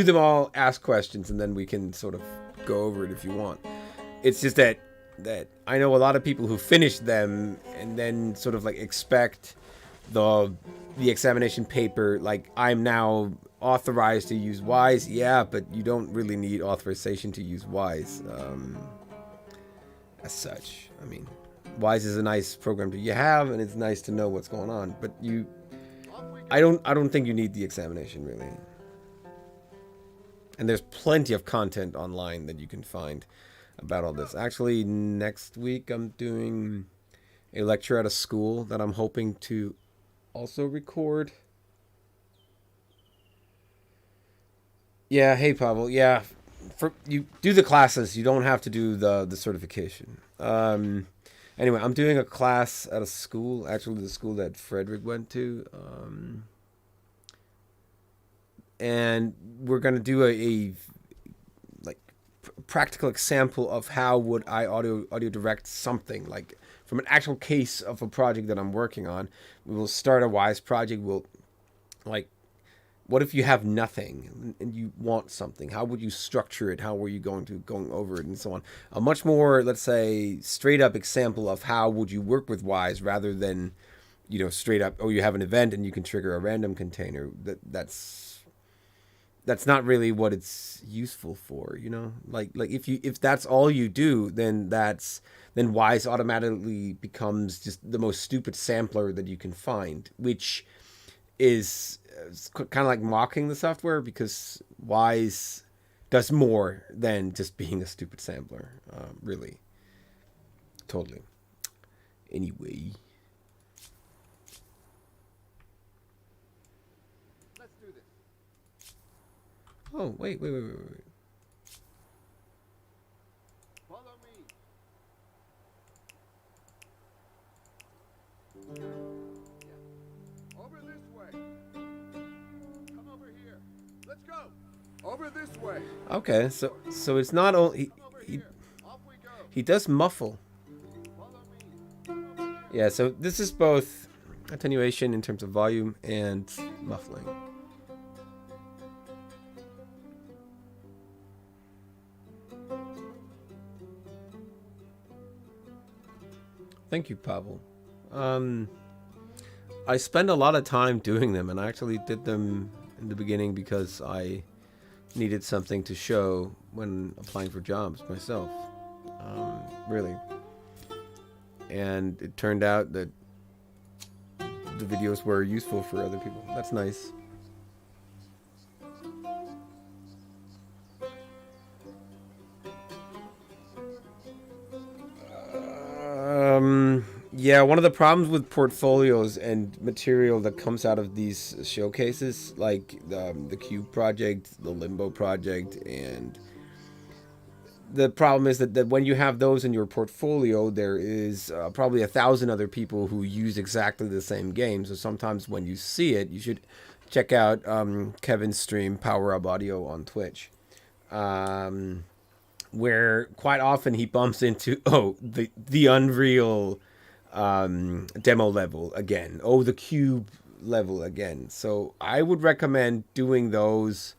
them all, ask questions, and then we can sort of go over it if you want. It's just that I know a lot of people who finish them and then sort of like expect the examination paper, like, I'm now authorized to use Wise. Yeah, but you don't really need authorization to use Wise as such. I mean, Wise is a nice program to have, and it's nice to know what's going on, but I don't think you need the examination, really. And there's plenty of content online that you can find about all this. Actually, next week I'm doing a lecture at a school that I'm hoping to also record. Yeah, hey Pavel. Yeah, for you do the classes, you don't have to do the certification. Anyway, I'm doing a class at a school, actually the school that Frederick went to. And we're going to do a practical example of how would I audio direct something, like from an actual case of a project that I'm working on. We will start a Wise project. We'll, like, what if you have nothing and you want something? How would you structure it? How were you going over it, and so on? A much more, let's say, straight up example of how would you work with Wise, rather than, straight up, oh, you have an event and you can trigger a random container. That's not really what it's useful for, Like if that's all you do, then Wise automatically becomes just the most stupid sampler that you can find, which is kind of like mocking the software, because Wise does more than just being a stupid sampler, really. Totally. Anyway. Oh, wait.
Follow me. Over this way. Come over here. Let's go. Over this way.
Okay, so it's not only
Off we go.
he does muffle.
Follow me. Come over here.
Yeah, so this is both attenuation in terms of volume and muffling. Thank you, Pavel. I spend a lot of time doing them, and I actually did them in the beginning because I needed something to show when applying for jobs myself. Really. And it turned out that the videos were useful for other people. That's nice. Yeah, one of the problems with portfolios and material that comes out of these showcases, like the Cube project, the Limbo project, and the problem is that when you have those in your portfolio, there is probably 1,000 other people who use exactly the same game. So sometimes when you see it, you should check out Kevin's stream, Power Up Audio, on Twitch. Where quite often he bumps into the Unreal demo level again, the Cube level again. So I would recommend doing those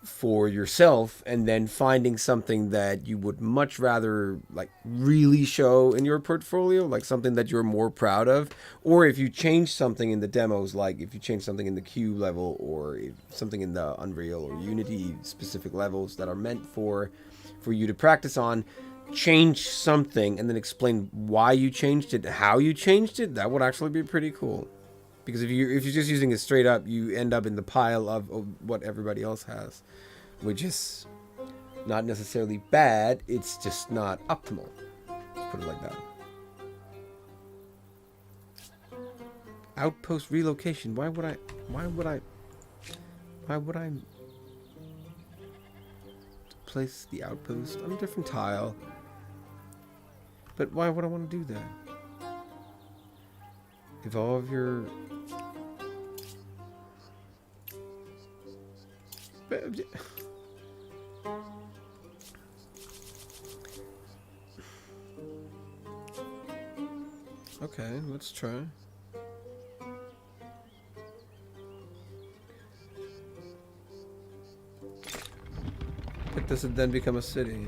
for yourself, and then finding something that you would much rather like really show in your portfolio, like something that you're more proud of. Or if you change something in the demos, like if you change something in the Cube level, or if something in the Unreal or Unity specific levels that are meant for you to practice on, change something and then explain why you changed it, how you changed it, that would actually be pretty cool. Because if you're just using it straight up, you end up in the pile of what everybody else has, which is not necessarily bad. It's just not optimal. Let's put it like that. Outpost relocation. Why would I place the outpost on a different tile? But why would I want to do that? Evolve your... Okay, let's try. But does it then become a city?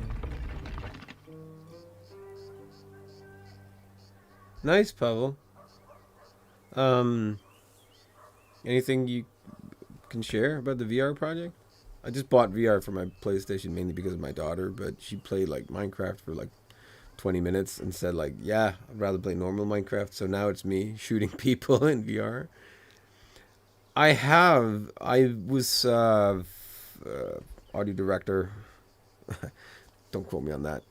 Nice, Pavel. Anything you can share about the VR project? I just bought VR for my PlayStation mainly because of my daughter, but she played like Minecraft for like 20 minutes and said like, yeah, I'd rather play normal Minecraft. So now it's me shooting people in VR. I was audio director. Don't quote me on that.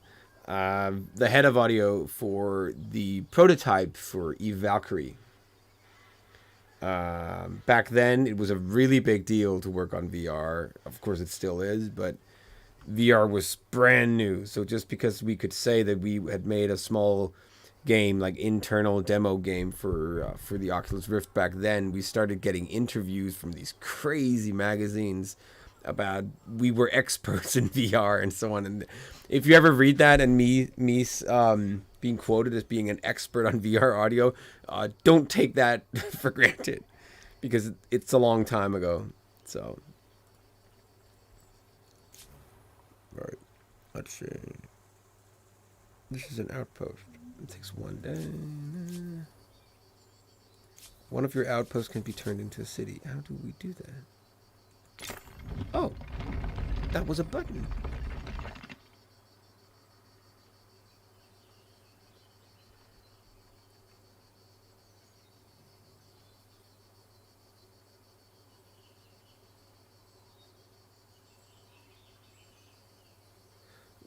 The head of audio for the prototype for Eve Valkyrie. Back then, it was a really big deal to work on VR. Of course, it still is, but VR was brand new. So just because we could say that we had made a small game, like internal demo game for the Oculus Rift back then, we started getting interviews from these crazy magazines about we were experts in VR and so on. And if you ever read that and me being quoted as being an expert on VR audio, don't take that for granted because it's a long time ago. So, all right, let's see. This is an outpost. It takes one day. One of your outposts can be turned into a city. How do we do that? Oh, that was a button.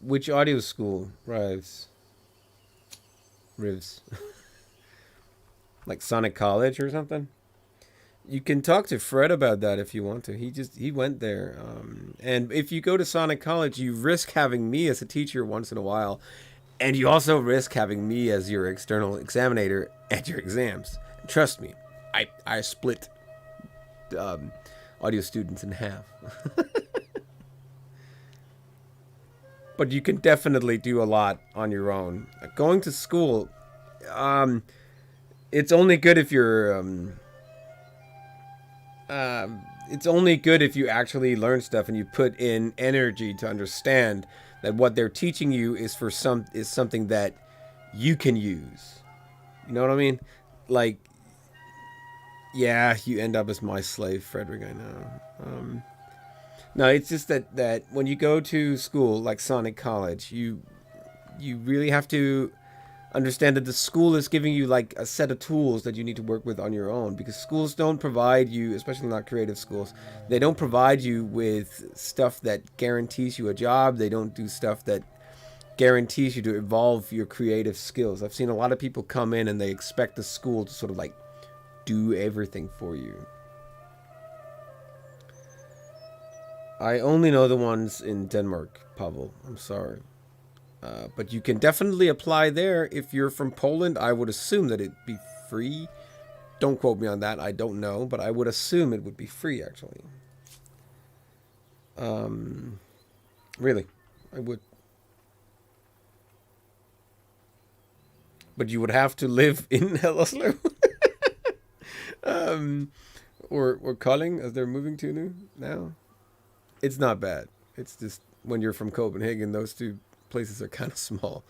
Which audio school, Rivs? Like Sonic College or something? You can talk to Fred about that if you want to. He went there. And if you go to Sonic College, you risk having me as a teacher once in a while. And you also risk having me as your external examiner at your exams. Trust me, I split audio students in half. But you can definitely do a lot on your own. Going to school, it's only good if you're... it's only good if you actually learn stuff and you put in energy to understand that what they're teaching you is something that you can use. You know what I mean? Like, yeah, you end up as my slave, Frederick, I know. No, it's just that when you go to school like Sonic College, you really have to understand that the school is giving you like a set of tools that you need to work with on your own, because schools don't provide you, especially not creative schools, they don't provide you with stuff that guarantees you a job. They don't do stuff that guarantees you to evolve your creative skills. I've seen a lot of people come in and they expect the school to sort of like do everything for you. I only know the ones in Denmark, Pavel. I'm sorry. But you can definitely apply there. If you're from Poland, I would assume that it'd be free. Don't quote me on that. I don't know, but I would assume it would be free, actually. Really, I would. But you would have to live in Oslo. Or Kolding, as they're moving to now. It's not bad. It's just when you're from Copenhagen, those two places are kind of small.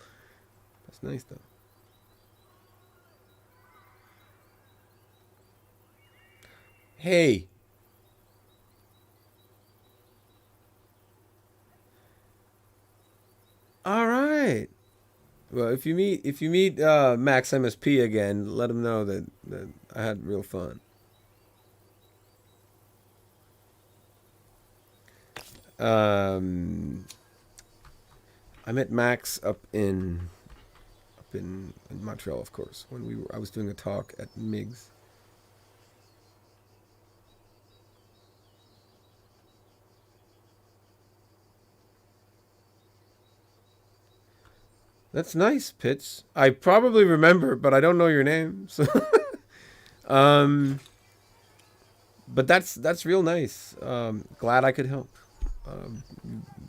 That's nice though. Hey. All right. Well, if you meet Max MSP again, let him know that I had real fun. I met Max up in Montreal, of course, when I was doing a talk at Migs. That's nice, Pitch. I probably remember, but I don't know your name. So, um, but that's real nice. Glad I could help. Um,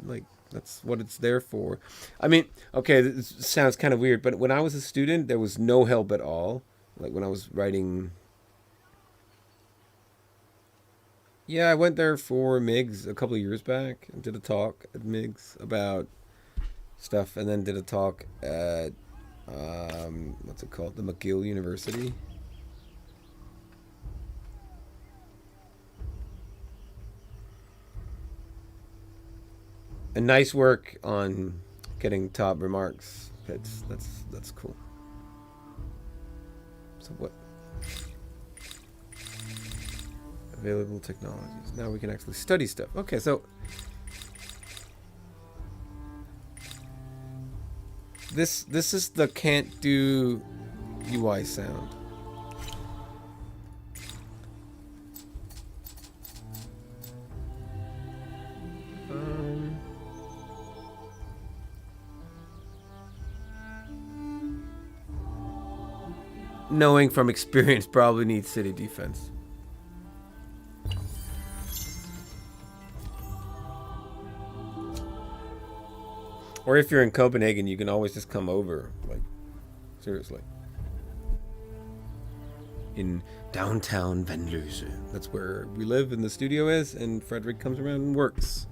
like that's what it's there for. I mean, okay, this sounds kind of weird, but when I was a student, there was no help at all. Like when I was writing. Yeah, I went there for Migs a couple of years back and did a talk at Migs about stuff, and then did a talk at what's it called, the McGill University. And nice work on getting top remarks. That's cool. So what? Available technologies. Now we can actually study stuff. Okay, so this is the can't do UI sound. Knowing from experience, probably needs city defense. Or if you're in Copenhagen, you can always just come over. Like, seriously. In downtown Vandløse. That's where we live and the studio is, and Frederick comes around and works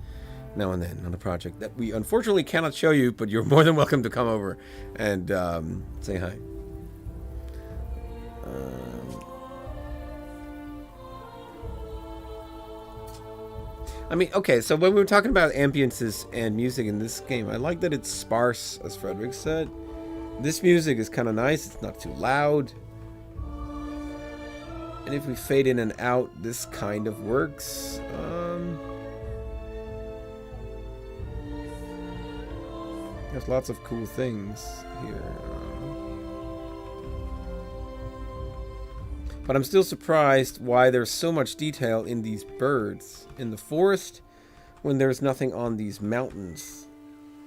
now and then on a project that we unfortunately cannot show you, but you're more than welcome to come over and say hi. I mean, okay, so when we were talking about ambiances and music in this game, I like that it's sparse, as Frederick said. This music is kind of nice, it's not too loud. And if we fade in and out, this kind of works. There's lots of cool things here. But I'm still surprised why there's so much detail in these birds in the forest when there's nothing on these mountains.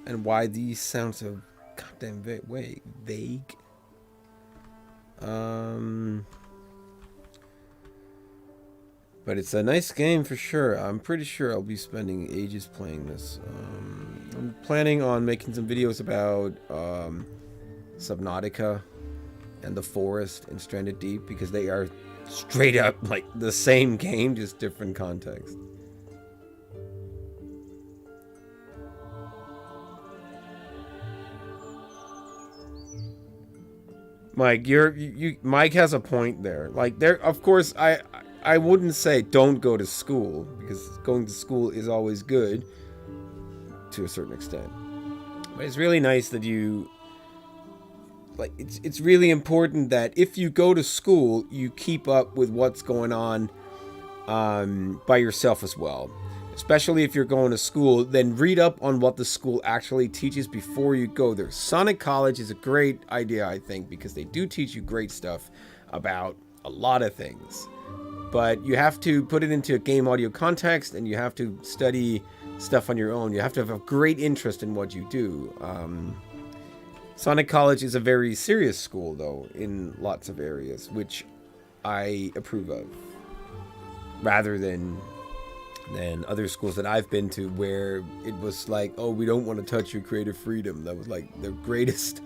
And why these sound so goddamn vague. But it's a nice game for sure. I'm pretty sure I'll be spending ages playing this. I'm planning on making some videos about Subnautica and the forest and Stranded Deep, because they are straight up like the same game, just different context. Mike, Mike has a point there. Like there, of course, I wouldn't say don't go to school, because going to school is always good to a certain extent. But it's really nice that you like it's really important that if you go to school, you keep up with what's going on by yourself as well. Especially if you're going to school, then read up on what the school actually teaches before you go there. Sonic College is a great idea, I think, because they do teach you great stuff about a lot of things. But you have to put it into a game audio context, and you have to study stuff on your own. You have to have a great interest in what you do. Sonic College is a very serious school, though, in lots of areas, which I approve of. Rather than other schools that I've been to where it was like, oh, we don't want to touch your creative freedom. That was like their greatest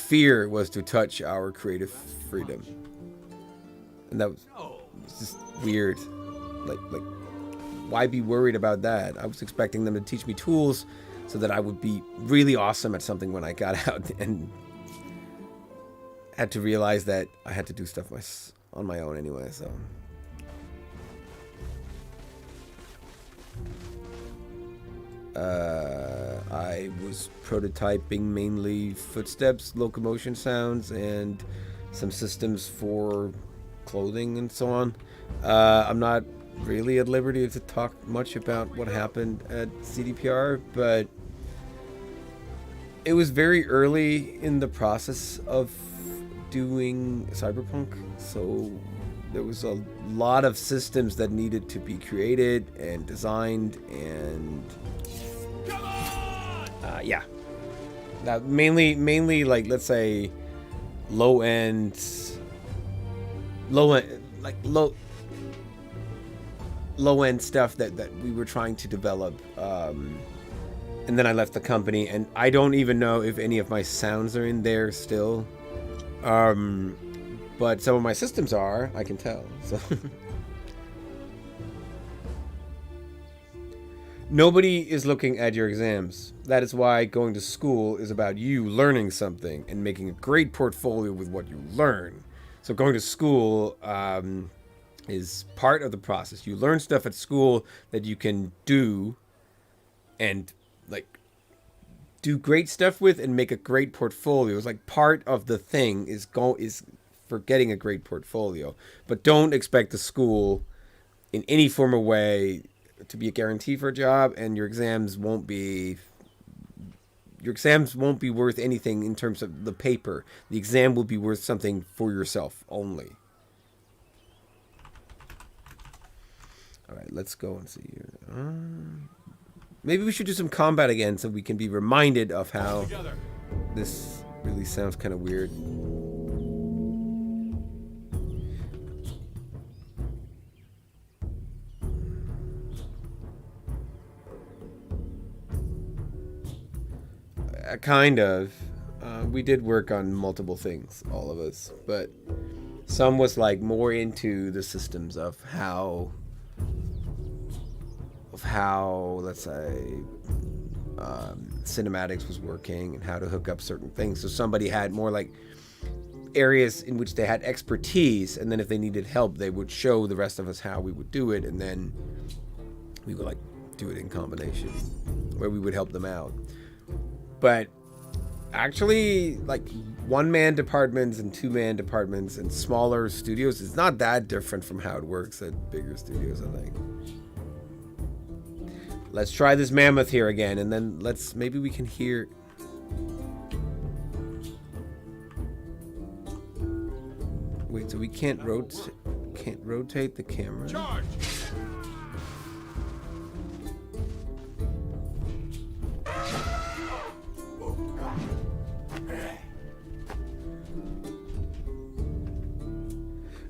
fear was to touch our creative freedom. And that was just weird. Like why be worried about that? I was expecting them to teach me tools so that I would be really awesome at something when I got out, and had to realize that I had to do stuff on my own anyway, so. I was prototyping mainly footsteps, locomotion sounds, and some systems for clothing and so on. I'm not really at liberty to talk much about what happened at CDPR, but it was very early in the process of doing Cyberpunk, so there was a lot of systems that needed to be created and designed, and yeah, that mainly like, let's say low end stuff that we were trying to develop, and then I left the company, and I don't even know if any of my sounds are in there still, but some of my systems are, I can tell, so. Nobody is looking at your exams. That is why going to school is about you learning something and making a great portfolio with what you learn. So going to school is part of the process. You learn stuff at school that you can do and like do great stuff with and make a great portfolio. It's like part of the thing is for getting a great portfolio. But don't expect the school in any form or way to be a guarantee for a job, and your exams won't be worth anything in terms of the paper. The exam will be worth something for yourself only. All right, let's go and see here. Maybe we should do some combat again so we can be reminded of how this really sounds kind of weird. Kind of. We did work on multiple things, all of us, but some was like more into the systems of how let's say cinematics was working and how to hook up certain things. So somebody had more like areas in which they had expertise, and then if they needed help, they would show the rest of us how we would do it, and then we would like do it in combination, where we would help them out. But actually, like, one-man departments and two-man departments and smaller studios is not that different from how it works at bigger studios, I think. Let's try this mammoth here again, and then maybe we can hear. Wait, so we can't rotate the camera? Charge!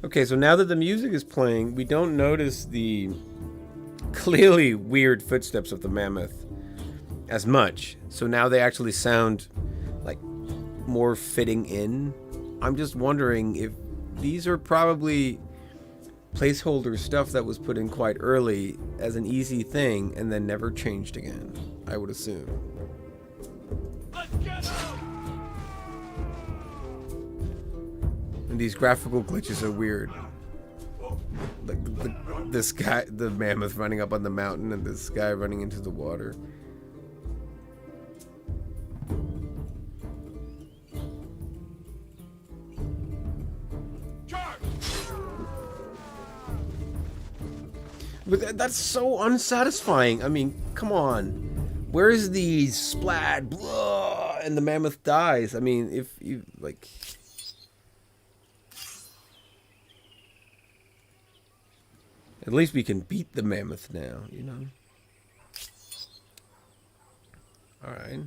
Okay, so now that the music is playing, we don't notice the clearly weird footsteps of the mammoth as much. So now they actually sound like more fitting in. I'm just wondering if these are probably placeholder stuff that was put in quite early as an easy thing and then never changed again, I would assume. Let's get out! And these graphical glitches are weird. Like this guy, the mammoth running up on the mountain, and this guy running into the water. Charge! But that's so unsatisfying. I mean, come on. Where is the splat, blah, and the mammoth dies? I mean, if you like. At least we can beat the mammoth now, you know? Alright.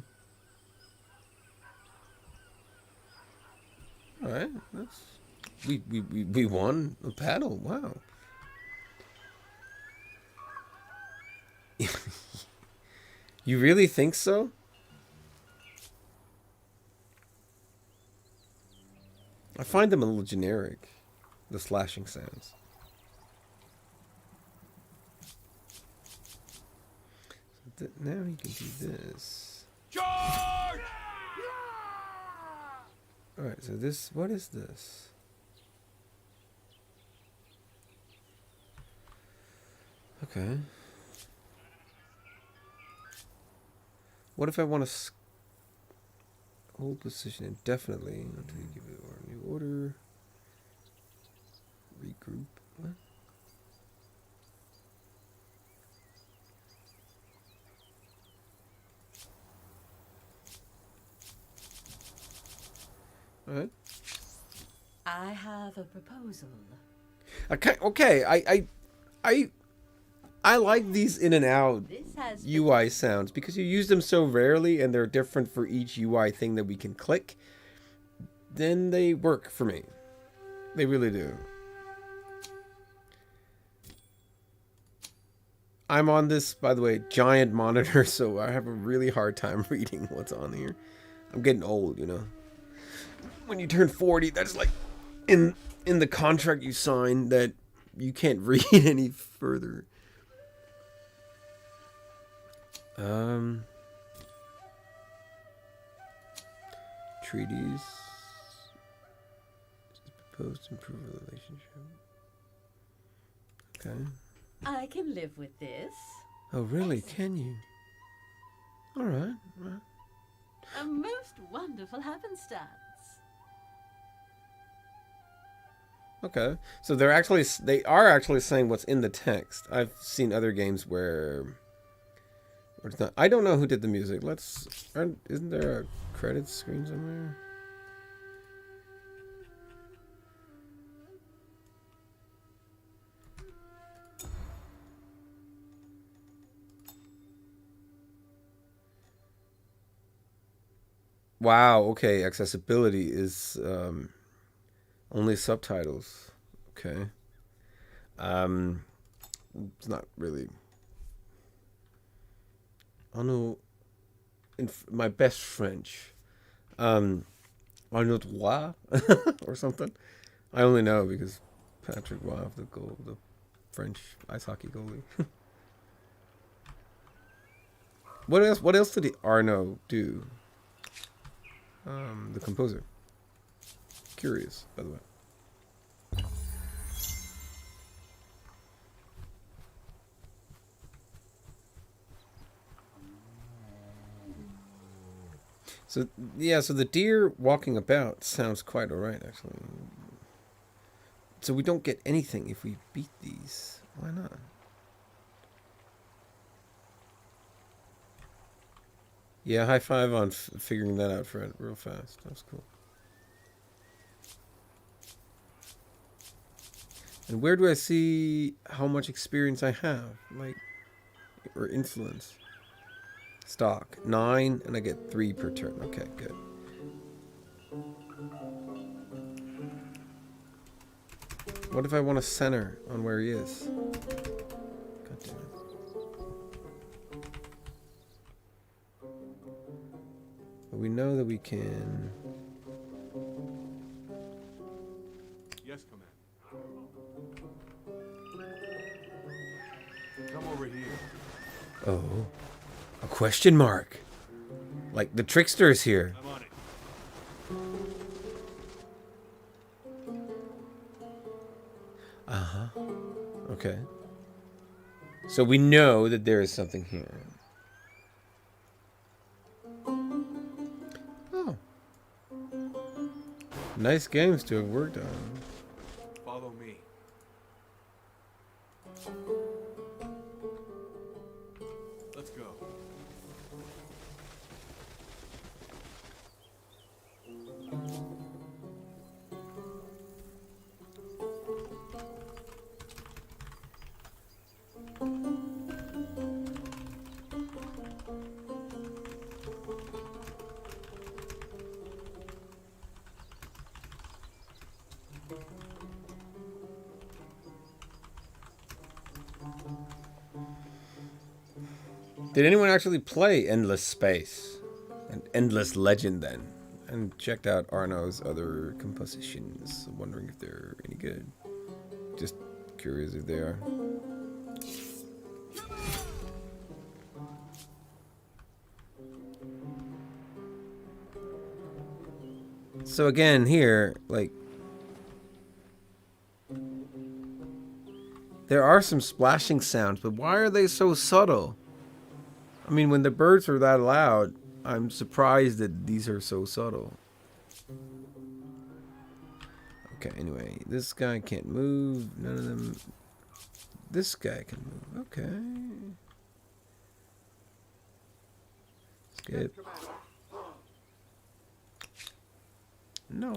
Alright, we won a battle, wow. You really think so? I find them a little generic, the slashing sounds. now he can do this.
Charge!
Alright, so this, what is this? Okay. What if I want to hold position indefinitely until you give it a new order? Regroup. What? Alright.
I have a proposal.
Okay, I like these in and out
This has
UI sounds because you use them so rarely and they're different for each UI thing that we can click. Then they work for me. They really do. I'm on this, by the way, giant monitor, so I have a really hard time reading what's on here. I'm getting old, you know. When you turn 40, that's like in the contract you sign that you can't read any further. Treaties. Proposed to improve a relationship. Okay.
I can live with this.
Oh, really? Can you? All right.
A most wonderful happenstance.
Okay. So they are actually saying what's in the text. I've seen other games where it's not. I don't know who did the music. Isn't there a credits screen somewhere? Wow, okay, accessibility is only subtitles. Okay. It's not really. I know my best French. I know droit or something. I only know because Patrick Roy, the French ice hockey goalie. What else did Arno do? The composer. Curious, by the way. So yeah, so the deer walking about sounds quite alright actually. So we don't get anything if we beat these. Why not? Yeah, high five on figuring that out, Fred, real fast. That was cool. And where do I see how much experience I have? Like, or influence? Stock. 9, and I get 3 per turn. Okay, good. What if I want to center on where he is? God damn it. But we know that we can...
Yes, Command. Come over here.
Oh. A question mark. Like the trickster is here.
I'm on it.
Uh-huh. Okay. So we know that there is something here. Oh. Nice games to have worked on.
Follow me. Let's go.
Did anyone actually play Endless Space? And Endless Legend then? And checked out Arno's other compositions. Wondering if they're any good. Just curious if they are. So again, here, like, there are some splashing sounds, but why are they so subtle? I mean, when the birds are that loud, I'm surprised that these are so subtle. Okay, anyway, this guy can't move. None of them. This guy can move. Okay. Skip. No.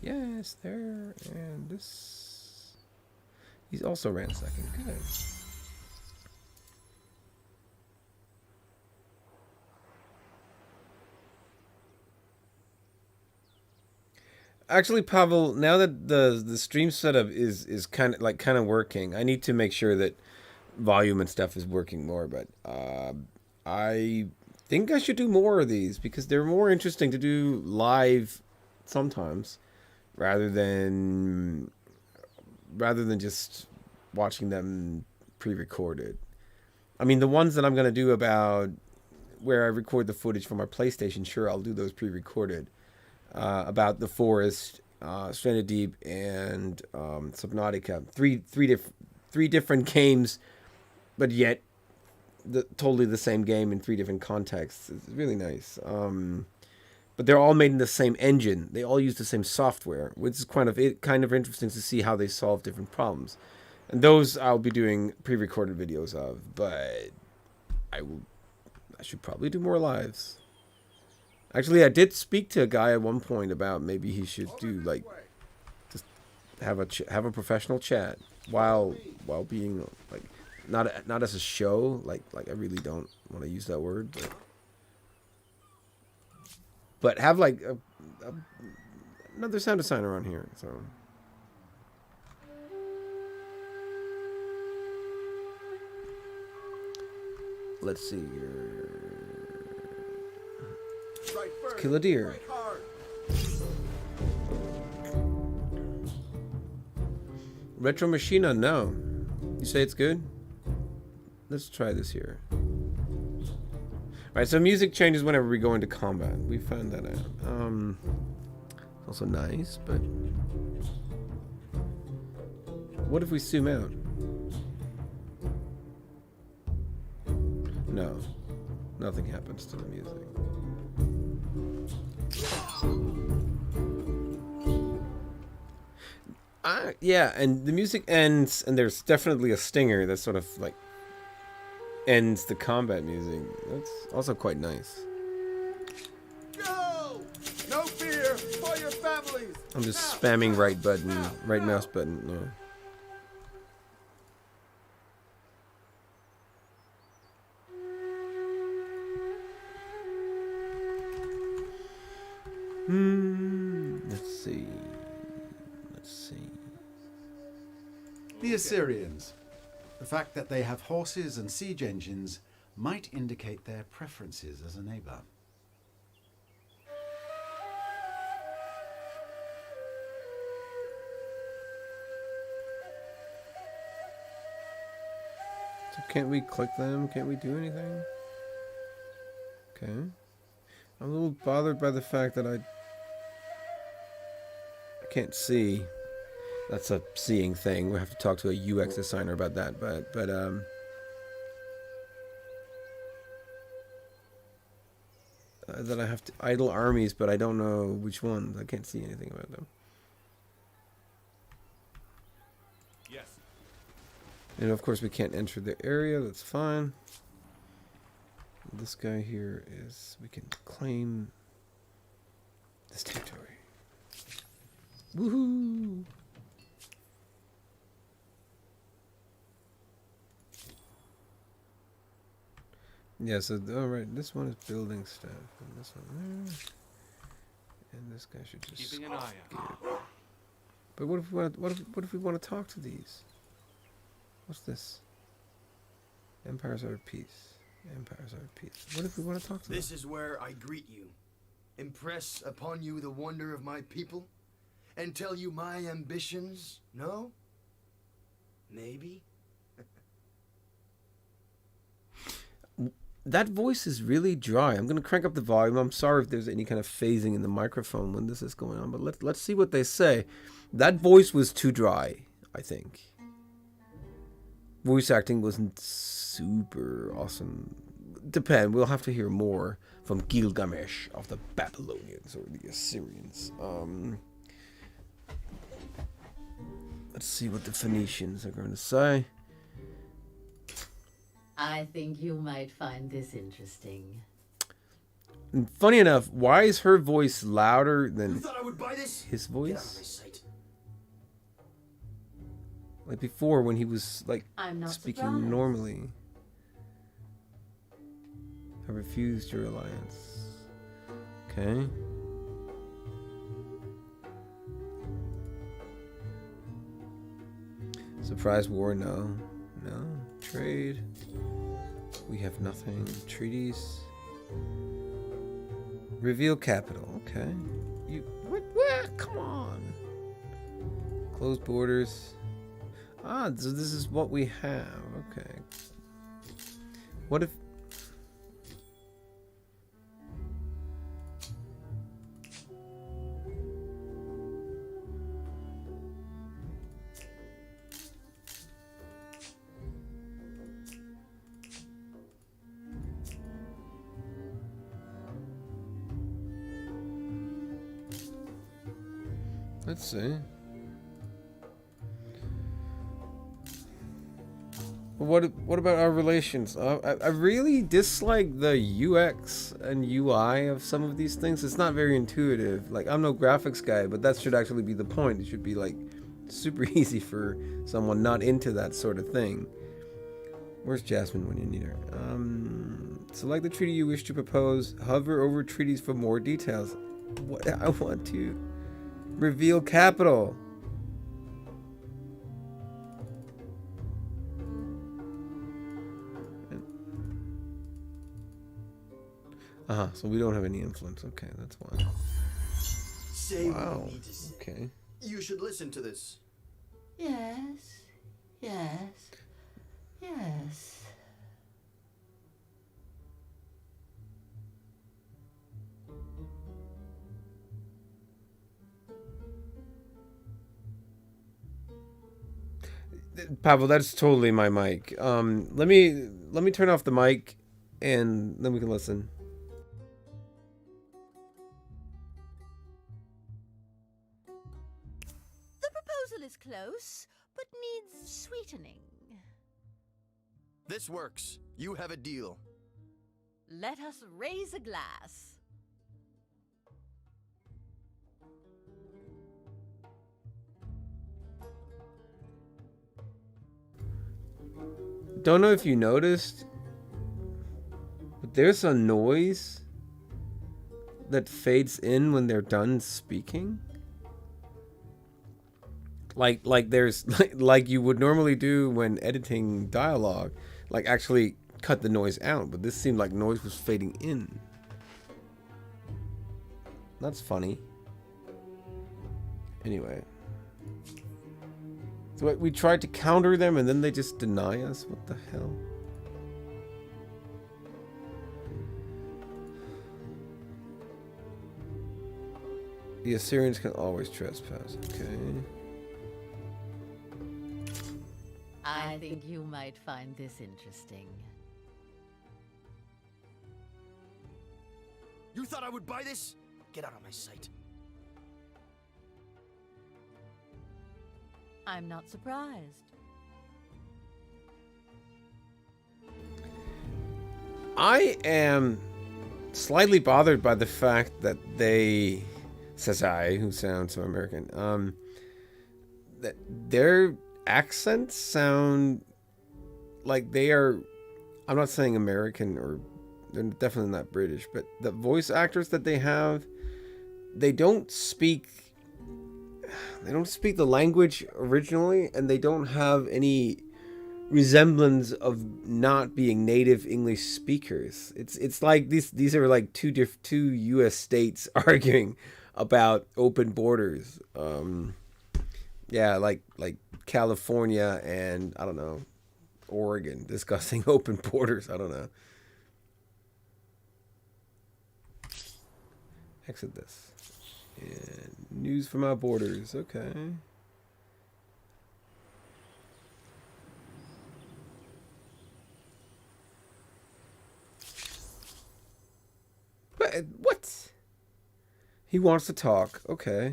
Yes, there. And this. He's also ransacking. Good. Actually, Pavel, now that the stream setup is kind of working, I need to make sure that volume and stuff is working more. But I think I should do more of these because they're more interesting to do live sometimes rather than just watching them pre-recorded. I mean, the ones that I'm gonna do about where I record the footage from our PlayStation, sure, I'll do those pre-recorded. About the forest, Stranded Deep, and Subnautica. Three different games, but yet totally the same game in three different contexts. It's really nice. But they're all made in the same engine. They all use the same software, which is kind of interesting to see how they solve different problems. And those I'll be doing pre-recorded videos of, but I should probably do more lives. Actually, I did speak to a guy at one point about maybe he should do like just have a professional chat while being like not as a show, like I really don't want to use that word, but have like another sound designer on here. So let's see here. Let's kill a deer. Retro Machina, no. You say it's good? Let's try this here. Alright, so music changes whenever we go into combat. We found that out. Also nice, but what if we zoom out? No. Nothing happens to the music. Yeah, and the music ends, and there's definitely a stinger that sort of like ends the combat music. That's also quite nice.
Go! No fear for your families.
I'm just spamming right mouse button. Yeah. Let's see.
The Assyrians. The fact that they have horses and siege engines might indicate their preferences as a neighbor.
So can't we click them? Can't we do anything? Okay. I'm a little bothered by the fact that I can't see. That's a seeing thing. We'll have to talk to a UX designer about that. But that I have to idle armies, but I don't know which ones. I can't see anything about them.
Yes.
And of course, we can't enter the area. That's fine. This guy here is. We can claim this territory. Woohoo! Yeah, so alright, this one is building stuff, and this one there, and this guy should just.
Keeping an eye out.
But what if we want? What if we want to talk to these? What's this? Empires are at peace. Empires are at peace. What if we want to talk to them?
This is where I greet you, impress upon you the wonder of my people, and tell you my ambitions. No? Maybe.
that voice is really dry. I'm gonna crank up the volume. I'm sorry if there's any kind of phasing in the microphone when this is going on, but let's see what they say. That voice was too dry, I think. Voice acting wasn't super awesome. Depend. We'll have to hear more from Gilgamesh of the Babylonians or the Assyrians. Let's see what the Phoenicians are going to say.
I think you might find this interesting.
And funny enough, why is her voice louder
You
than
thought I would buy this?
his
Get out of my
voice?
sight.
Like before when he was like
I'm not
speaking
surprised.
normally. I refused your alliance. Okay. Surprise war, no. No. Trade. We have nothing. Treaties. Reveal capital, okay. You what? Come on. Close borders. Ah, so this is what we have. Okay. What if... Let's see. What about our relations? I really dislike the UX and UI of some of these things. It's not very intuitive. Like, I'm no graphics guy, but that should actually be the point. It should be like super easy for someone not into that sort of thing. Where's Jasmine when you need her? Select the treaty you wish to propose. Hover over treaties for more details. What I want to reveal capital. So we don't have any influence. Okay, that's why.
Say
Wow.
what you need to say.
Okay.
You should listen to this.
Yes, yes, yes.
Pavel, that's totally my mic. Let me turn off the mic, and then we can listen.
The proposal is close, but needs sweetening.
This works. You have a deal.
Let us raise a glass.
Don't know if you noticed, but there's a noise that fades in when they're done speaking. Like there's like you would normally do when editing dialogue, like actually cut the noise out, but this seemed like noise was fading in. That's funny. Anyway. So we tried to counter them and then they just deny us? What the hell? The Assyrians can always trespass. Okay.
I think you might find this interesting.
You thought I would buy this? Get out of my sight.
I'm not surprised.
I am slightly bothered by the fact that they, says I, who sounds so American, that their accents sound like they are, I'm not saying American, or they're definitely not British, but the voice actors that they have, they don't speak the language originally, and they don't have any resemblance of not being native English speakers. It's like these are like two US states arguing about open borders. Yeah, like California and I don't know, Oregon discussing open borders. I don't know. Exit this. And news from our borders. Okay. What? He wants to talk. Okay.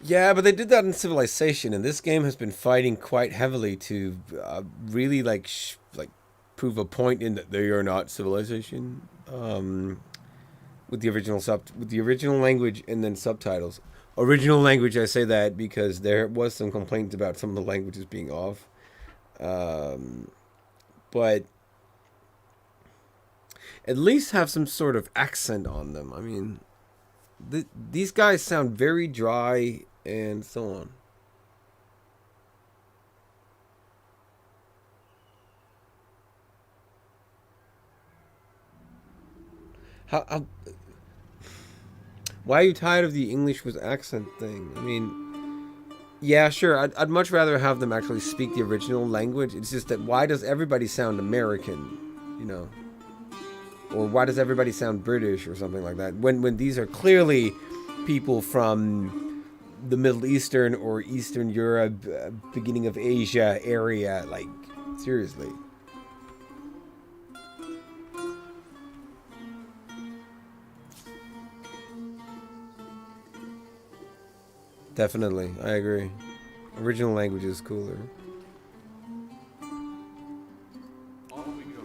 Yeah, but they did that in Civilization, and this game has been fighting quite heavily to really like prove a point in that they are not Civilization. With the original language and then subtitles. Original language, I say that because there was some complaints about some of the languages being off. But at least have some sort of accent on them. I mean, these guys sound very dry and so on. How why are you tired of the English with accent thing? I mean, yeah, sure. I'd much rather have them actually speak the original language. It's just that why does everybody sound American, you know? Or why does everybody sound British or something like that? When these are clearly people from the Middle Eastern or Eastern Europe, beginning of Asia area, like, seriously. Definitely, I agree. Original language is cooler.
Off we go.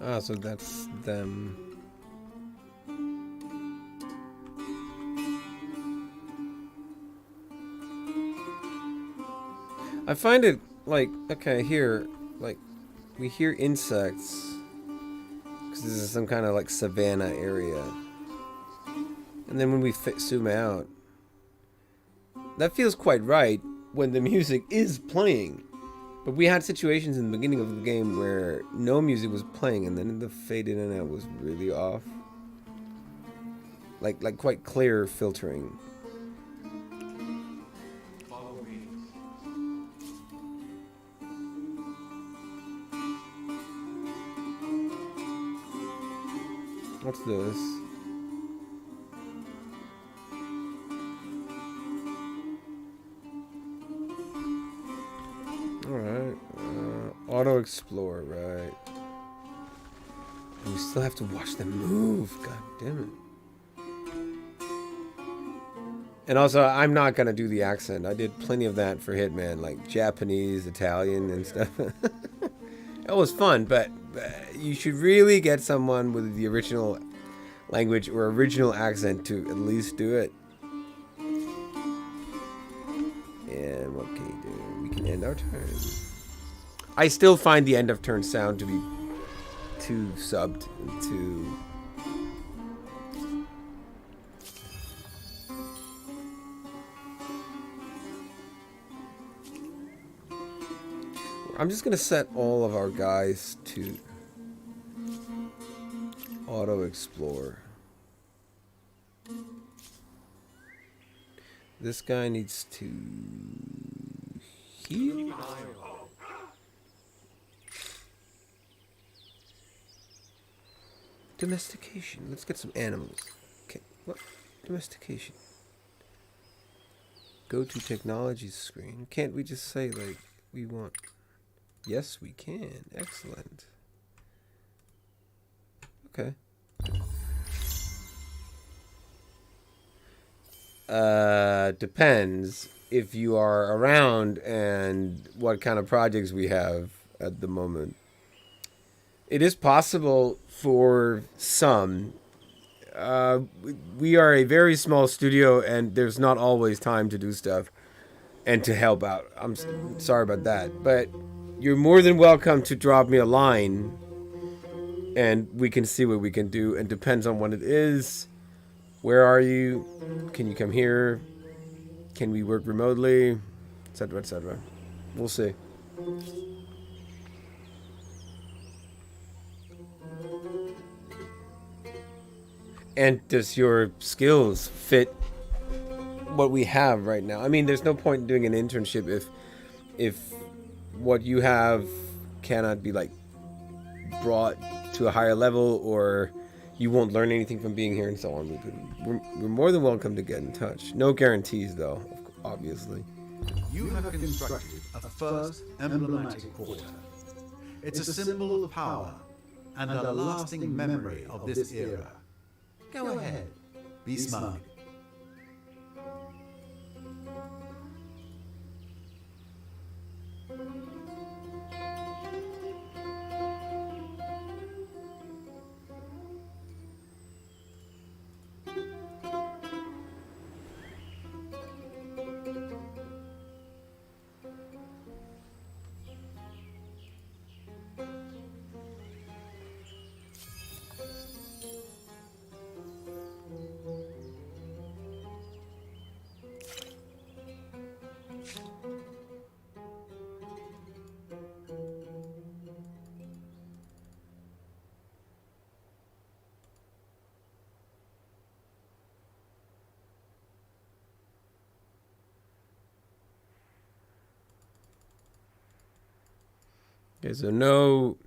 Ah, so that's them. I find it like, okay, here, like, we hear insects because this is some kind of like savanna area. And then when we zoom out, that feels quite right when the music is playing. But we had situations in the beginning of the game where no music was playing, and then the fade in and out was really off. Like quite clear filtering.
Follow me.
What's this? Alright. Auto explore, right. And we still have to watch them move. God damn it. And also, I'm not going to do the accent. I did plenty of that for Hitman, like Japanese, Italian, and stuff. It was fun, but you should really get someone with the original language or original accent to at least do it. And what can you do? We can end our turn. I still find the end of turn sound to be too subbed, too... I'm just going to set all of our guys to auto explore. This guy needs to heal. Domestication. Let's get some animals. Okay, what? Domestication. Go to technologies screen. Can't we just say, like, we want... Yes, we can. Excellent. Okay. Depends if you are around and what kind of projects we have at the moment. It is possible for some, we are a very small studio, and there's not always time to do stuff and to help out. Sorry about that, but you're more than welcome to drop me a line, and we can see what we can do. And depends on what it is. Where are you? Can you come here? Can we work remotely? Etc. Etc. We'll see. And does your skills fit what we have right now? I mean, there's no point in doing an internship if what you have cannot be like brought to a higher level, or you won't learn anything from being here and so on. We're more than welcome to get in touch. No guarantees though, obviously.
You have constructed a first emblematic quarter. It's a symbol of power and a lasting memory of this era. Go ahead, be smug.
Okay, so no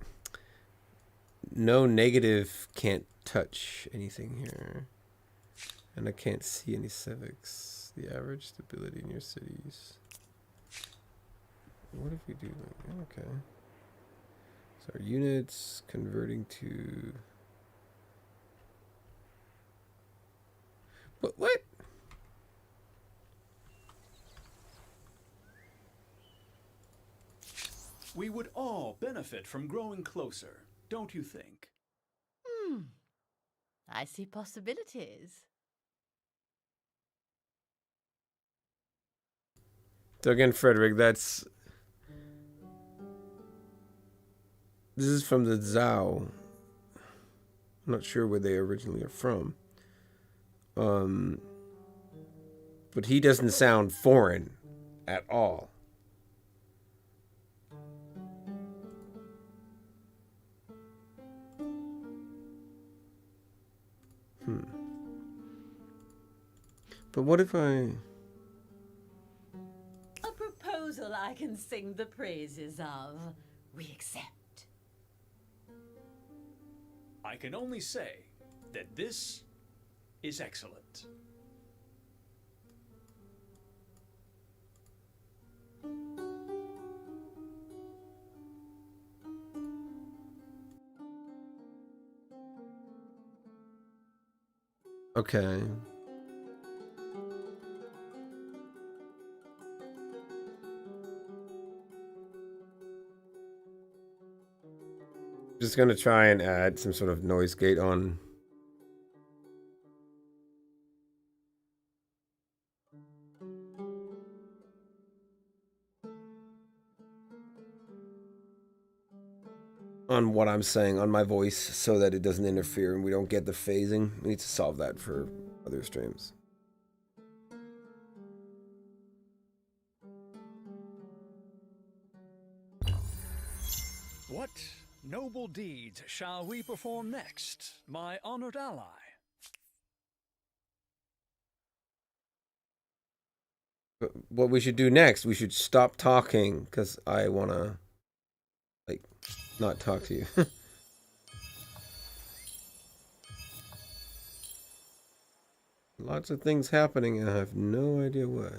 negative can't touch anything here. And I can't see any civics. The average stability in your cities. What if we do that? Okay. So our units converting to... What?
We would all benefit from growing closer, don't you think?
I see possibilities.
So again, Frederick, this is from the Zhao. I'm not sure where they originally are from. But he doesn't sound foreign at all. But what if I...
A proposal I can sing the praises of. We accept.
I can only say that this is excellent.
Okay. Just gonna try and add some sort of noise gate on. On what I'm saying, on my voice, so that it doesn't interfere and we don't get the phasing. We need to solve that for other streams.
What noble deeds shall we perform next, my honored ally?
But what we should do next, we should stop talking, because I want to, like, not talk to you. Lots of things happening, and I have no idea what.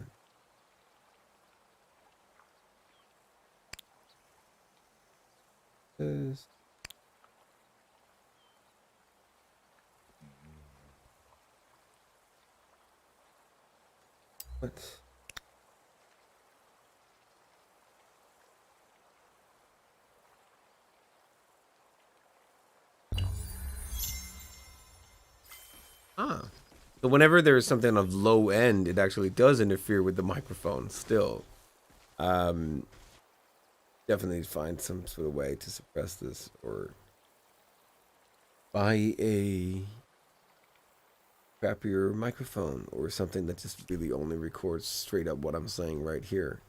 What? Ah. So whenever there's something of low end, it actually does interfere with the microphone still. Definitely find some sort of way to suppress this or buy a crappier microphone or something that just really only records straight up what I'm saying right here.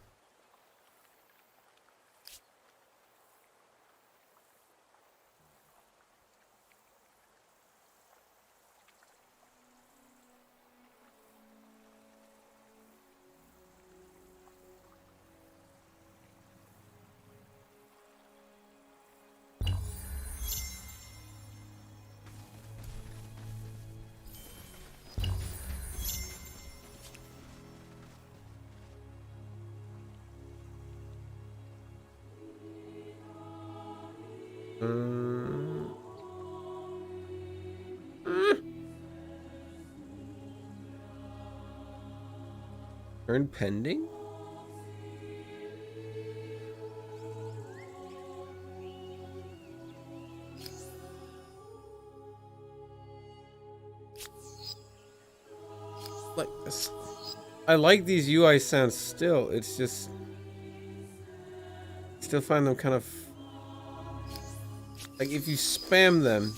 Turn pending? Like this. I like these UI sounds still. It's just still find them kind of like if you spam them,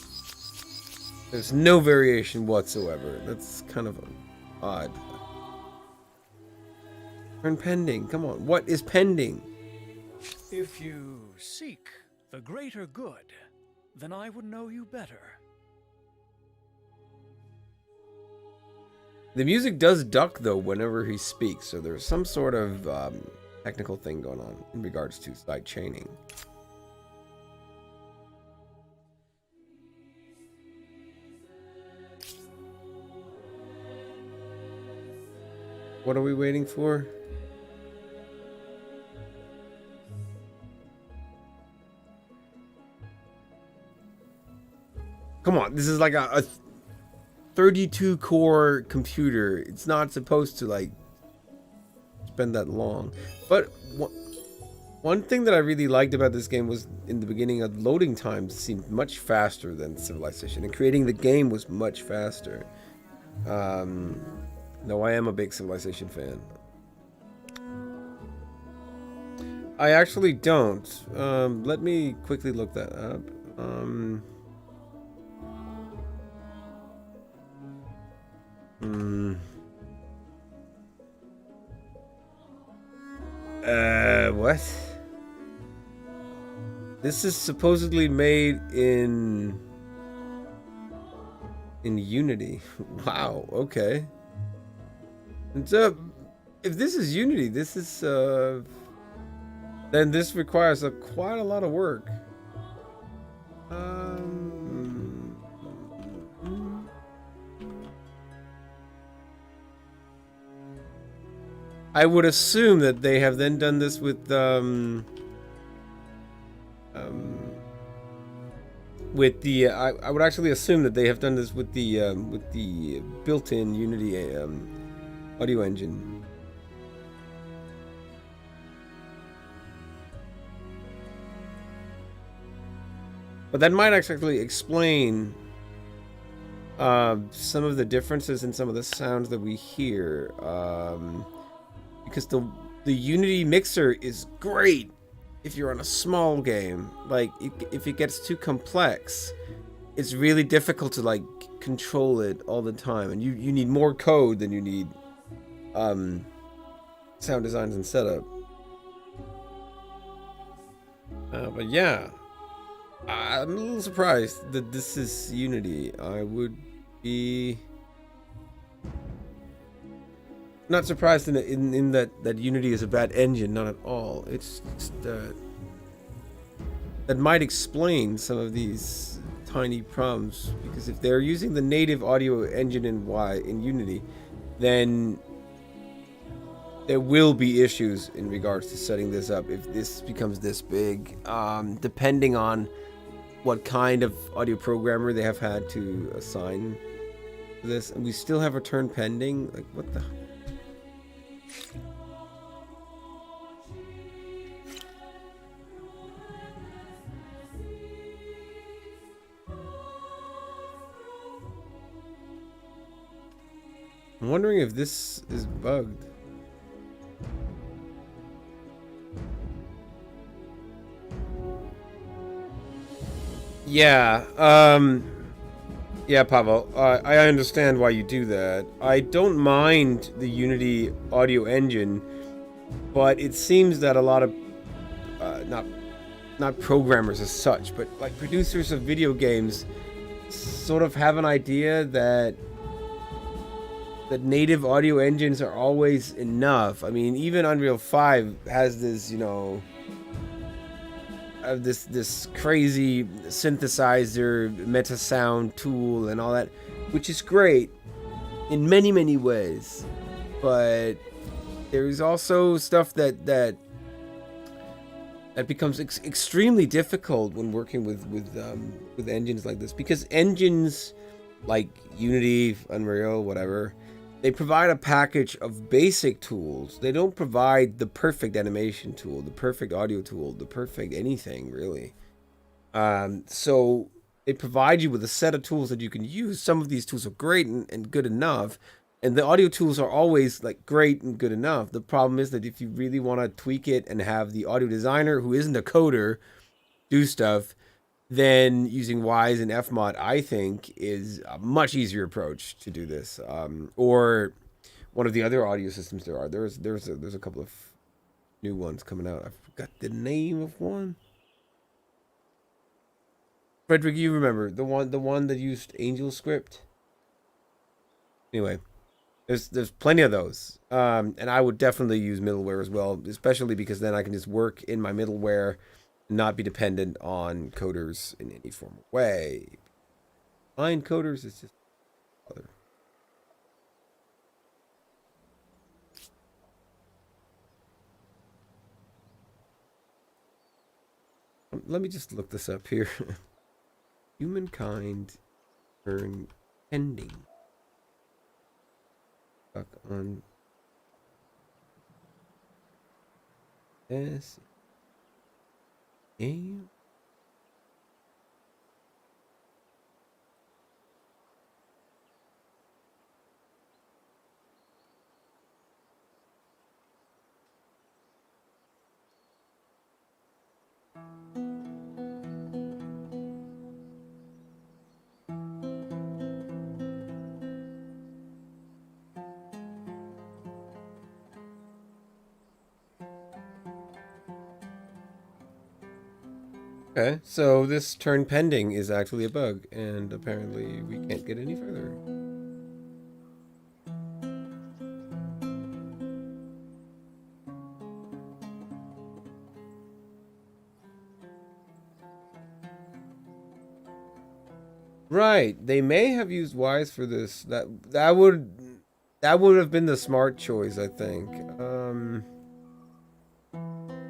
there's no variation whatsoever. That's kind of odd. Turn pending. Come on. What is pending?
If you seek the greater good, then I would know you better.
The music does duck though whenever he speaks, so there's some sort of technical thing going on in regards to side chaining. What are we waiting for? Come on, this is like a 32 core computer. It's not supposed to like spend that long. But one thing that I really liked about this game was in the beginning, loading times seemed much faster than Civilization, and creating the game was much faster. No, I am a big Civilization fan. I actually don't. Let me quickly look that up. What? This is supposedly made in Unity. Wow, okay. And so, if this is Unity, this is, then this requires quite a lot of work. I would assume that they have then done this with the I would actually assume that they have done this with the built-in Unity audio engine. But that might actually explain some of the differences in some of the sounds that we hear. Because the Unity mixer is great if you're on a small game. Like, if it gets too complex, it's really difficult to like control it all the time, and you need more code than you need sound designs and setup. But yeah, I'm a little surprised that this is Unity. I would be not surprised in that Unity is a bad engine, not at all. It's just that might explain some of these tiny problems, because if they're using the native audio engine in Unity, then there will be issues in regards to setting this up if this becomes this big, depending on what kind of audio programmer they have had to assign this. And we still have return pending. Like, what the... I'm wondering if this is bugged. Yeah, yeah, Pavel, I understand why you do that. I don't mind the Unity audio engine, but it seems that a lot of, not programmers as such, but like producers of video games sort of have an idea that native audio engines are always enough. I mean, even Unreal 5 has this, you know, this crazy synthesizer meta sound tool and all that, which is great in many ways, but there's also stuff that becomes extremely difficult when working with engines like this, because engines like Unity, Unreal, whatever, they provide a package of basic tools. They don't provide the perfect animation tool, the perfect audio tool, the perfect anything, really. So they provide you with a set of tools that you can use. Some of these tools are great and good enough, and the audio tools are always like great and good enough. The problem is that if you really want to tweak it and have the audio designer, who isn't a coder, do stuff, then using Wise and Fmod, I think, is a much easier approach to do this. Or one of the other audio systems there are. There's a couple of new ones coming out. I forgot the name of one. Frederick, you remember the one that used Angel Script? Anyway, there's plenty of those. And I would definitely use middleware as well, especially because then I can just work in my middleware, not be dependent on coders in any formal way. Find coders is just other. Let me just look this up here. Humankind turn pending. Stuck on this game. Okay, so this turn pending is actually a bug, and apparently we can't get any further. Right, they may have used Wise for this. That would have been the smart choice, I think.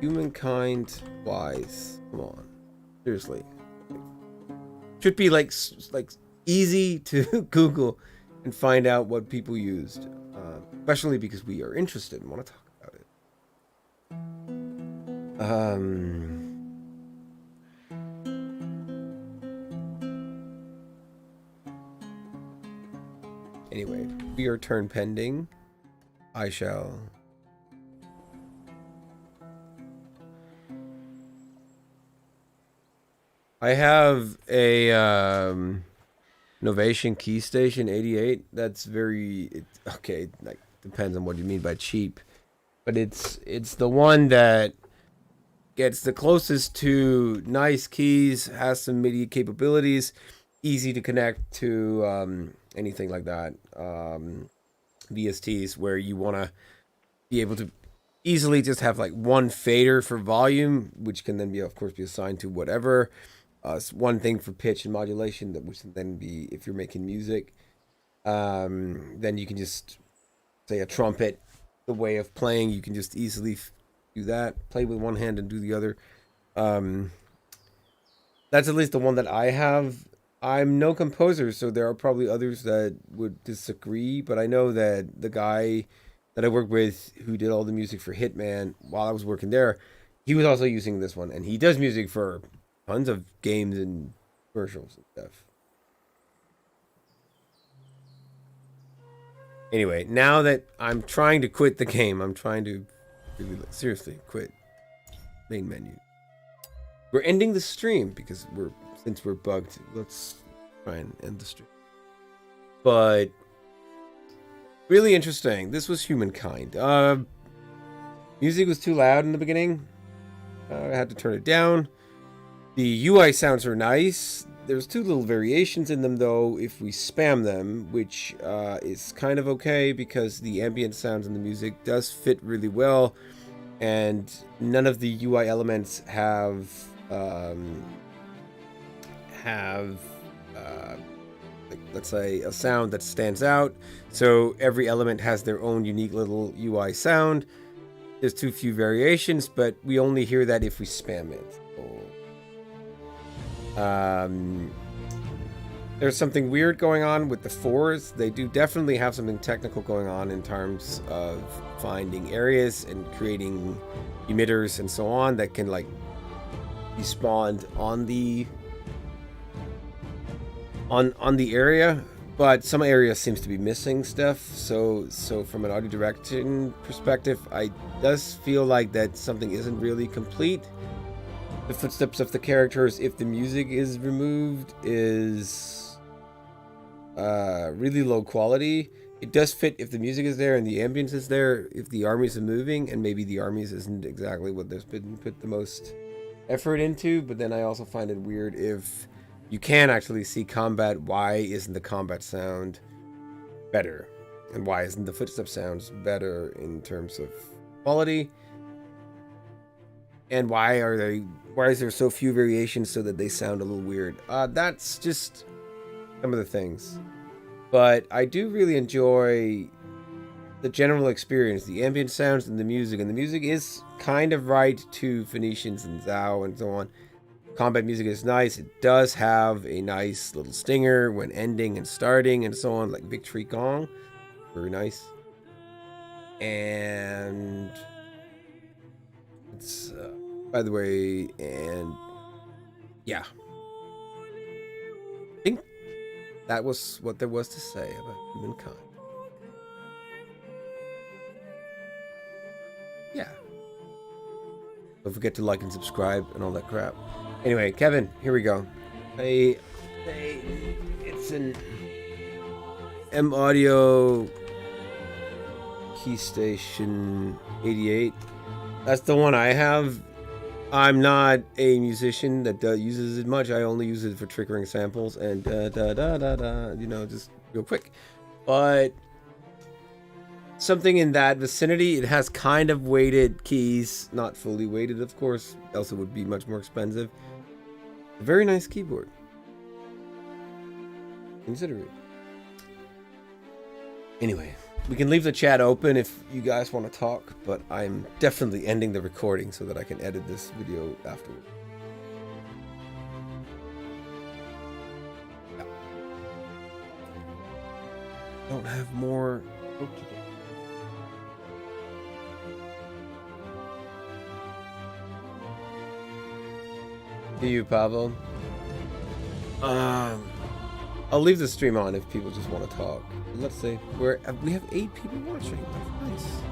Humankind Wise. Come on. Seriously, should be like easy to Google and find out what people used, especially because we are interested and want to talk about it. Anyway, we are turn pending. I shall. I have a Novation Keystation 88. That's very okay. Like, depends on what you mean by cheap, but it's the one that gets the closest to nice keys, has some MIDI capabilities, easy to connect to anything like that. VSTs where you want to be able to easily just have like one fader for volume, which can then be, of course, be assigned to whatever. One thing for pitch and modulation, that which can then be, if you're making music, then you can just say a trumpet, the way of playing, you can just easily do that, play with one hand and do the other. That's at least the one that I have. I'm no composer, so there are probably others that would disagree, but I know that the guy that I worked with who did all the music for Hitman while I was working there, he was also using this one, and he does music for tons of games and commercials and stuff. Anyway, now that I'm trying to quit the game, I'm trying to really seriously quit main menu. We're ending the stream because since we're bugged. Let's try and end the stream. But really interesting. This was Humankind. Music was too loud in the beginning. I had to turn it down. The UI sounds are nice. There's two little variations in them though if we spam them, which is kind of okay because the ambient sounds in the music does fit really well, and none of the UI elements have like, let's say a sound that stands out. So every element has their own unique little UI sound. There's too few variations, but we only hear that if we spam it. There's something weird going on with the fours. They do definitely have something technical going on in terms of finding areas and creating emitters and so on that can like be spawned on the area, but some areas seems to be missing stuff. So from an audio direction perspective, I does feel like that something isn't really complete. The footsteps of the characters, if the music is removed, is really low quality. It does fit if the music is there and the ambience is there, if the armies are moving, and maybe the armies isn't exactly what there's been put the most effort into. But then I also find it weird if you can actually see combat, why isn't the combat sound better? And why isn't the footstep sounds better in terms of quality? And why is there so few variations so that they sound a little weird? That's just some of the things. But I do really enjoy the general experience, the ambient sounds and the music. And the music is kind of right to Phoenicians and Zhao and so on. Combat music is nice. It does have a nice little stinger when ending and starting and so on, like Victory Gong. Very nice. And it's by the way, and yeah, I think that was what there was to say about Humankind. Yeah. Don't forget to like and subscribe and all that crap. Anyway, Kevin, here we go. It's an M Audio Key Station 88. That's the one I have. I'm not a musician that uses it much. I only use it for triggering samples and you know, just real quick. But something in that vicinity. It has kind of weighted keys, not fully weighted, of course, else it would be much more expensive. A very nice keyboard. Consider it. Anyway, we can leave the chat open if you guys want to talk, but I'm definitely ending the recording so that I can edit this video afterward. Yeah. Don't have more. Do you, Pavel? I'll leave the stream on if people just want to talk. Let's see. We have 8 people watching. That's nice.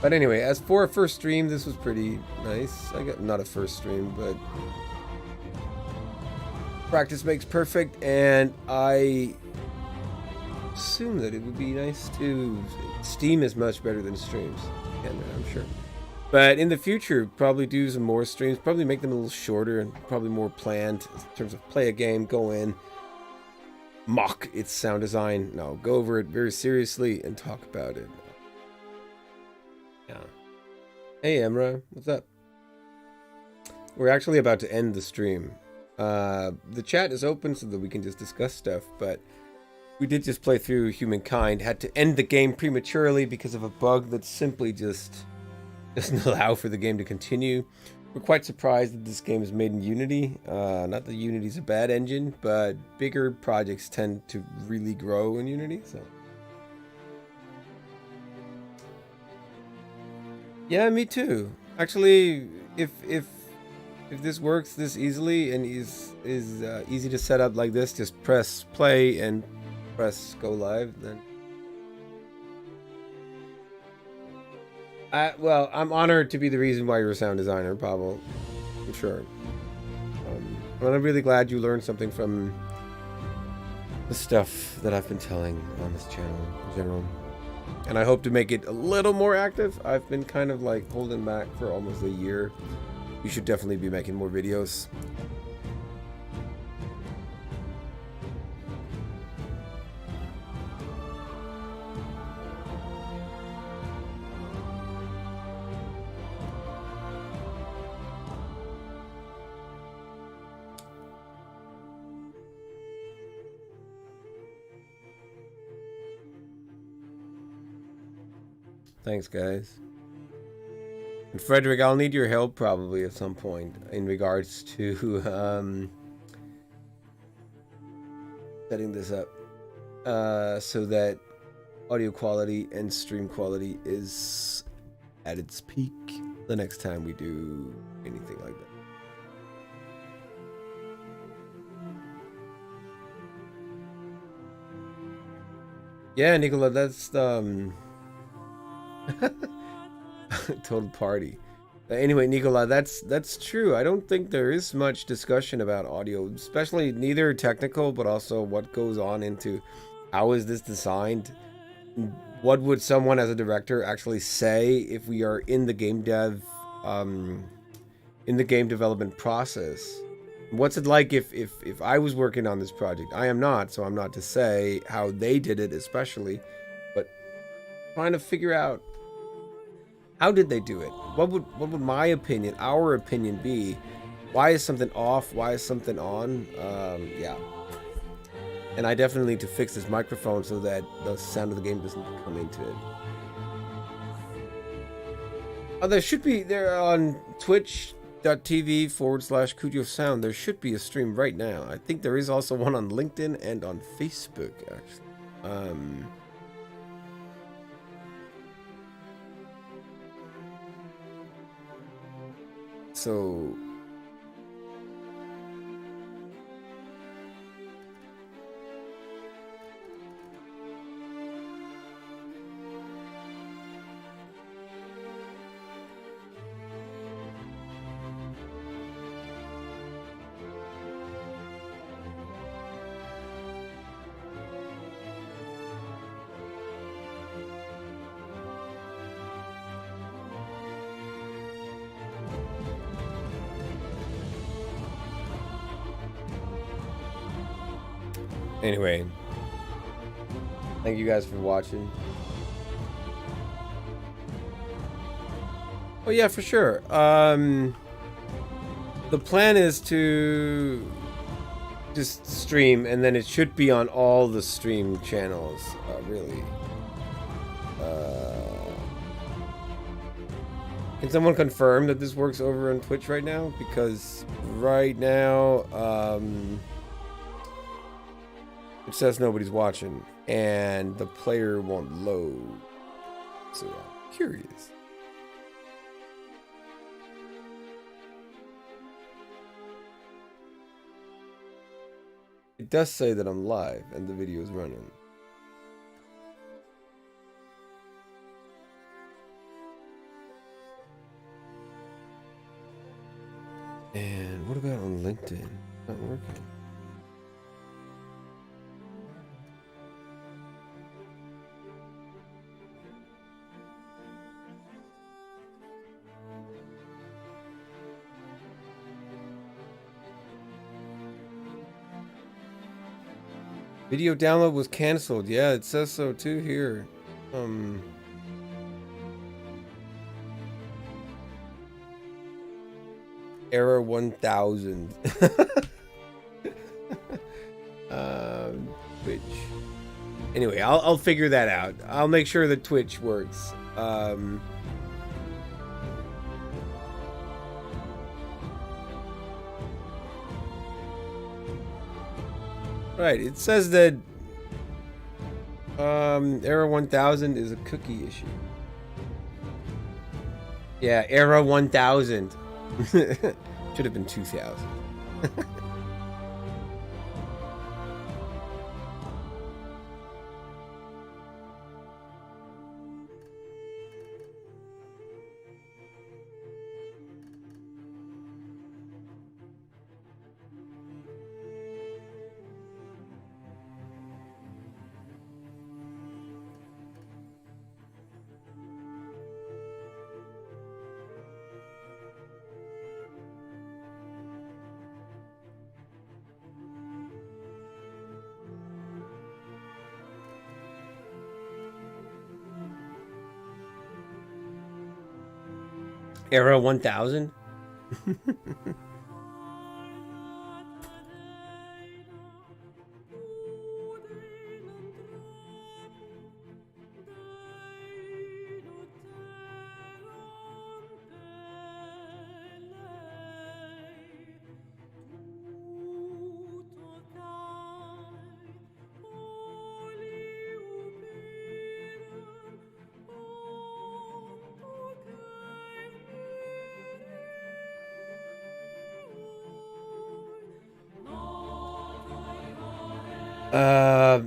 But anyway, as for a first stream, this was pretty nice. I got not a first stream, but practice makes perfect, and I assume that it would be nice to. Steam is much better than streams, I'm sure. But in the future, probably do some more streams, probably make them a little shorter and probably more planned in terms of play a game, go in, mock its sound design, no, go over it very seriously and talk about it. Yeah. Hey, Emra, what's up? We're actually about to end the stream. The chat is open so that we can just discuss stuff, but we did just play through Humankind, had to end the game prematurely because of a bug that simply just doesn't allow for the game to continue. We're quite surprised that this game is made in Unity. Not that Unity's a bad engine, but bigger projects tend to really grow in Unity, so. Yeah, me too. Actually, if if this works this easily and is easy to set up like this, just press play and press go live, then well, I'm honored to be the reason why you're a sound designer, Pavel. I'm sure. But I'm really glad you learned something from the stuff that I've been telling on this channel in general. And I hope to make it a little more active. I've been kind of like holding back for almost a year. You should definitely be making more videos. Thanks, guys. And Frederick, I'll need your help probably at some point in regards to setting this up so that audio quality and stream quality is at its peak the next time we do anything like that. Yeah, Nicola, that's total party. Anyway, Nicola, that's true. I don't think there is much discussion about audio, especially neither technical, but also what goes on into how is this designed. What would someone as a director actually say if we are in the game development process? What's it like if I was working on this project? I am not, so I'm not to say how they did it especially, but trying to figure out how did they do it? What would my opinion, our opinion be? Why is something off? Why is something on? Yeah. And I definitely need to fix this microphone so that the sound of the game doesn't come into it. Oh, there should be, there on twitch.tv/Kujo Sound, there should be a stream right now. I think there is also one on LinkedIn and on Facebook, actually. So anyway, thank you guys for watching. Oh yeah, for sure. The plan is to just stream, and then it should be on all the stream channels, really. Can someone confirm that this works over on Twitch right now? Because right now, it says nobody's watching, and the player won't load. So I'm curious. It does say that I'm live and the video is running. And what about on LinkedIn? Not working. Video download was canceled. Yeah, it says so too here. Error 1000. Twitch. Anyway, I'll figure that out. I'll make sure that Twitch works. Right, it says that error 1000 is a cookie issue. Yeah, error 1000. Should have been 2,000. Era 1000?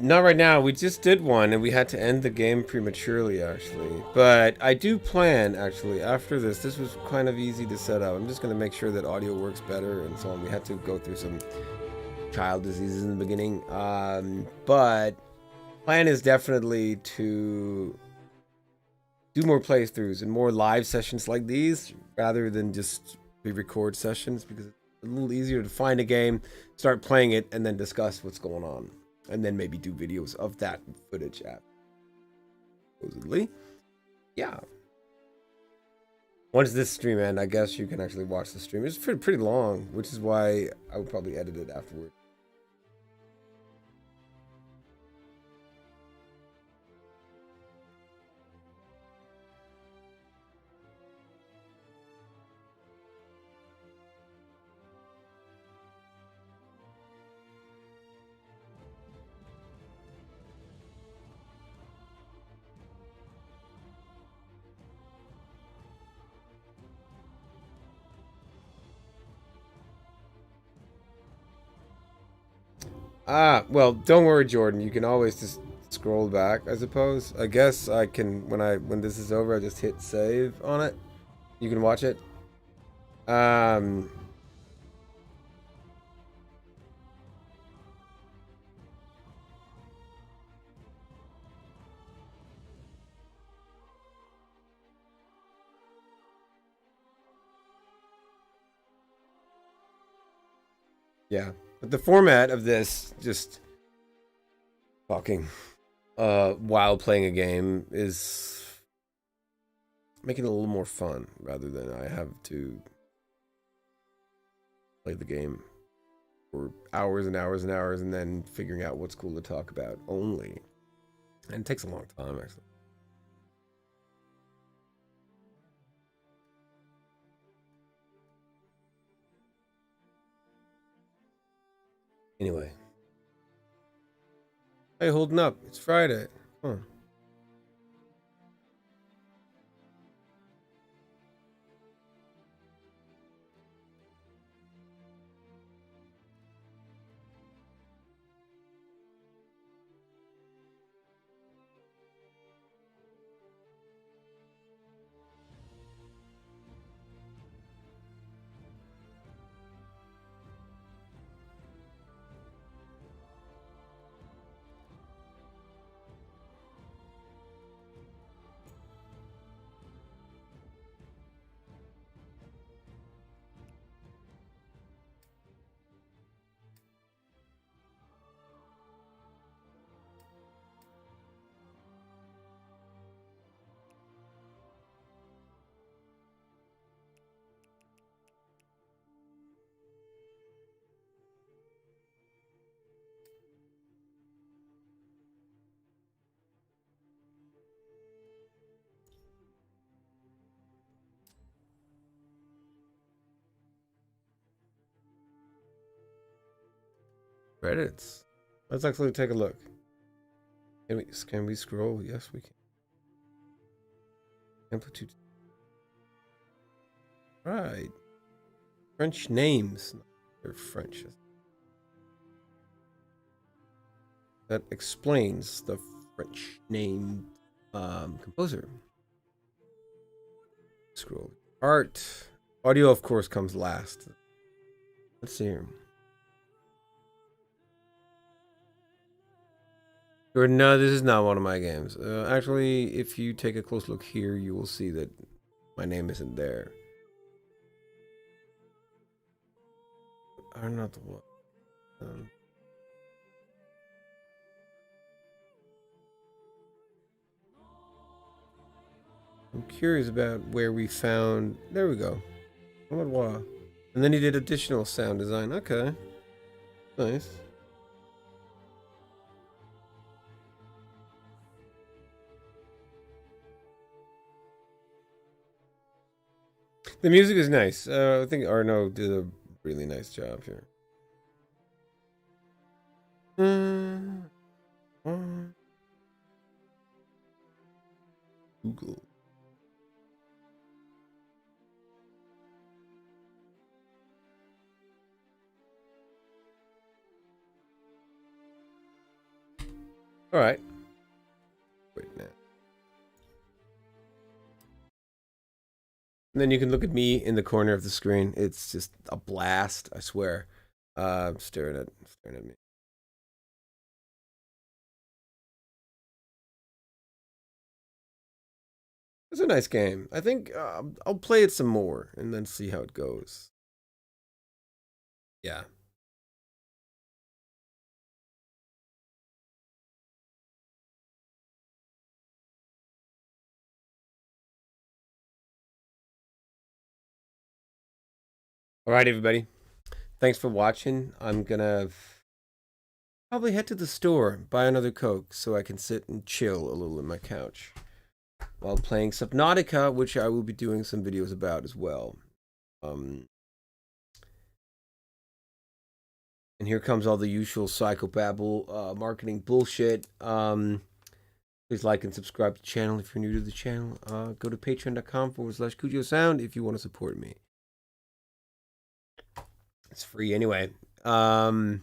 Not right now. We just did one and we had to end the game prematurely, actually. But I do plan, actually, after this. This was kind of easy to set up. I'm just going to make sure that audio works better and so on. We had to go through some child diseases in the beginning. But plan is definitely to do more playthroughs and more live sessions like these rather than just re-record sessions, because it's a little easier to find a game, start playing it, and then discuss what's going on. And then maybe do videos of that footage at supposedly. Yeah. Once this stream ends, I guess you can actually watch the stream. It's pretty long, which is why I would probably edit it afterward. Well, don't worry, Jordan. You can always just scroll back, I suppose. I guess I can, when this is over, I just hit save on it. You can watch it. Yeah. But the format of this, just talking while playing a game, is making it a little more fun rather than I have to play the game for hours and hours and hours and then figuring out what's cool to talk about only. And it takes a long time, actually. Anyway. Hey, holding up. It's Friday. Huh. Credits. Let's actually take a look. Can we scroll? Yes, we can. Amplitude. Right. French names. They're French. That explains the French name composer. Scroll. Art. Audio, of course, comes last. Let's see here. No, this is not one of my games. Actually, if you take a close look here, you will see that my name isn't there. Are not what? I'm curious about where we found. There we go. And then he did additional sound design. Okay, nice. The music is nice. I think Arno did a really nice job here. Google. All right. Wait now. And then you can look at me in the corner of the screen. It's just a blast, I swear. Staring at me. It's a nice game. I think I'll play it some more and then see how it goes. Yeah. All right, everybody. Thanks for watching. I'm gonna probably head to the store, buy another Coke so I can sit and chill a little on my couch while playing Subnautica, which I will be doing some videos about as well. And here comes all the usual psychobabble marketing bullshit. Please like and subscribe to the channel if you're new to the channel. Go to patreon.com/KujoSound if you want to support me. It's free anyway. But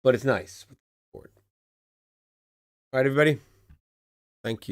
it's nice. All right, everybody. Thank you.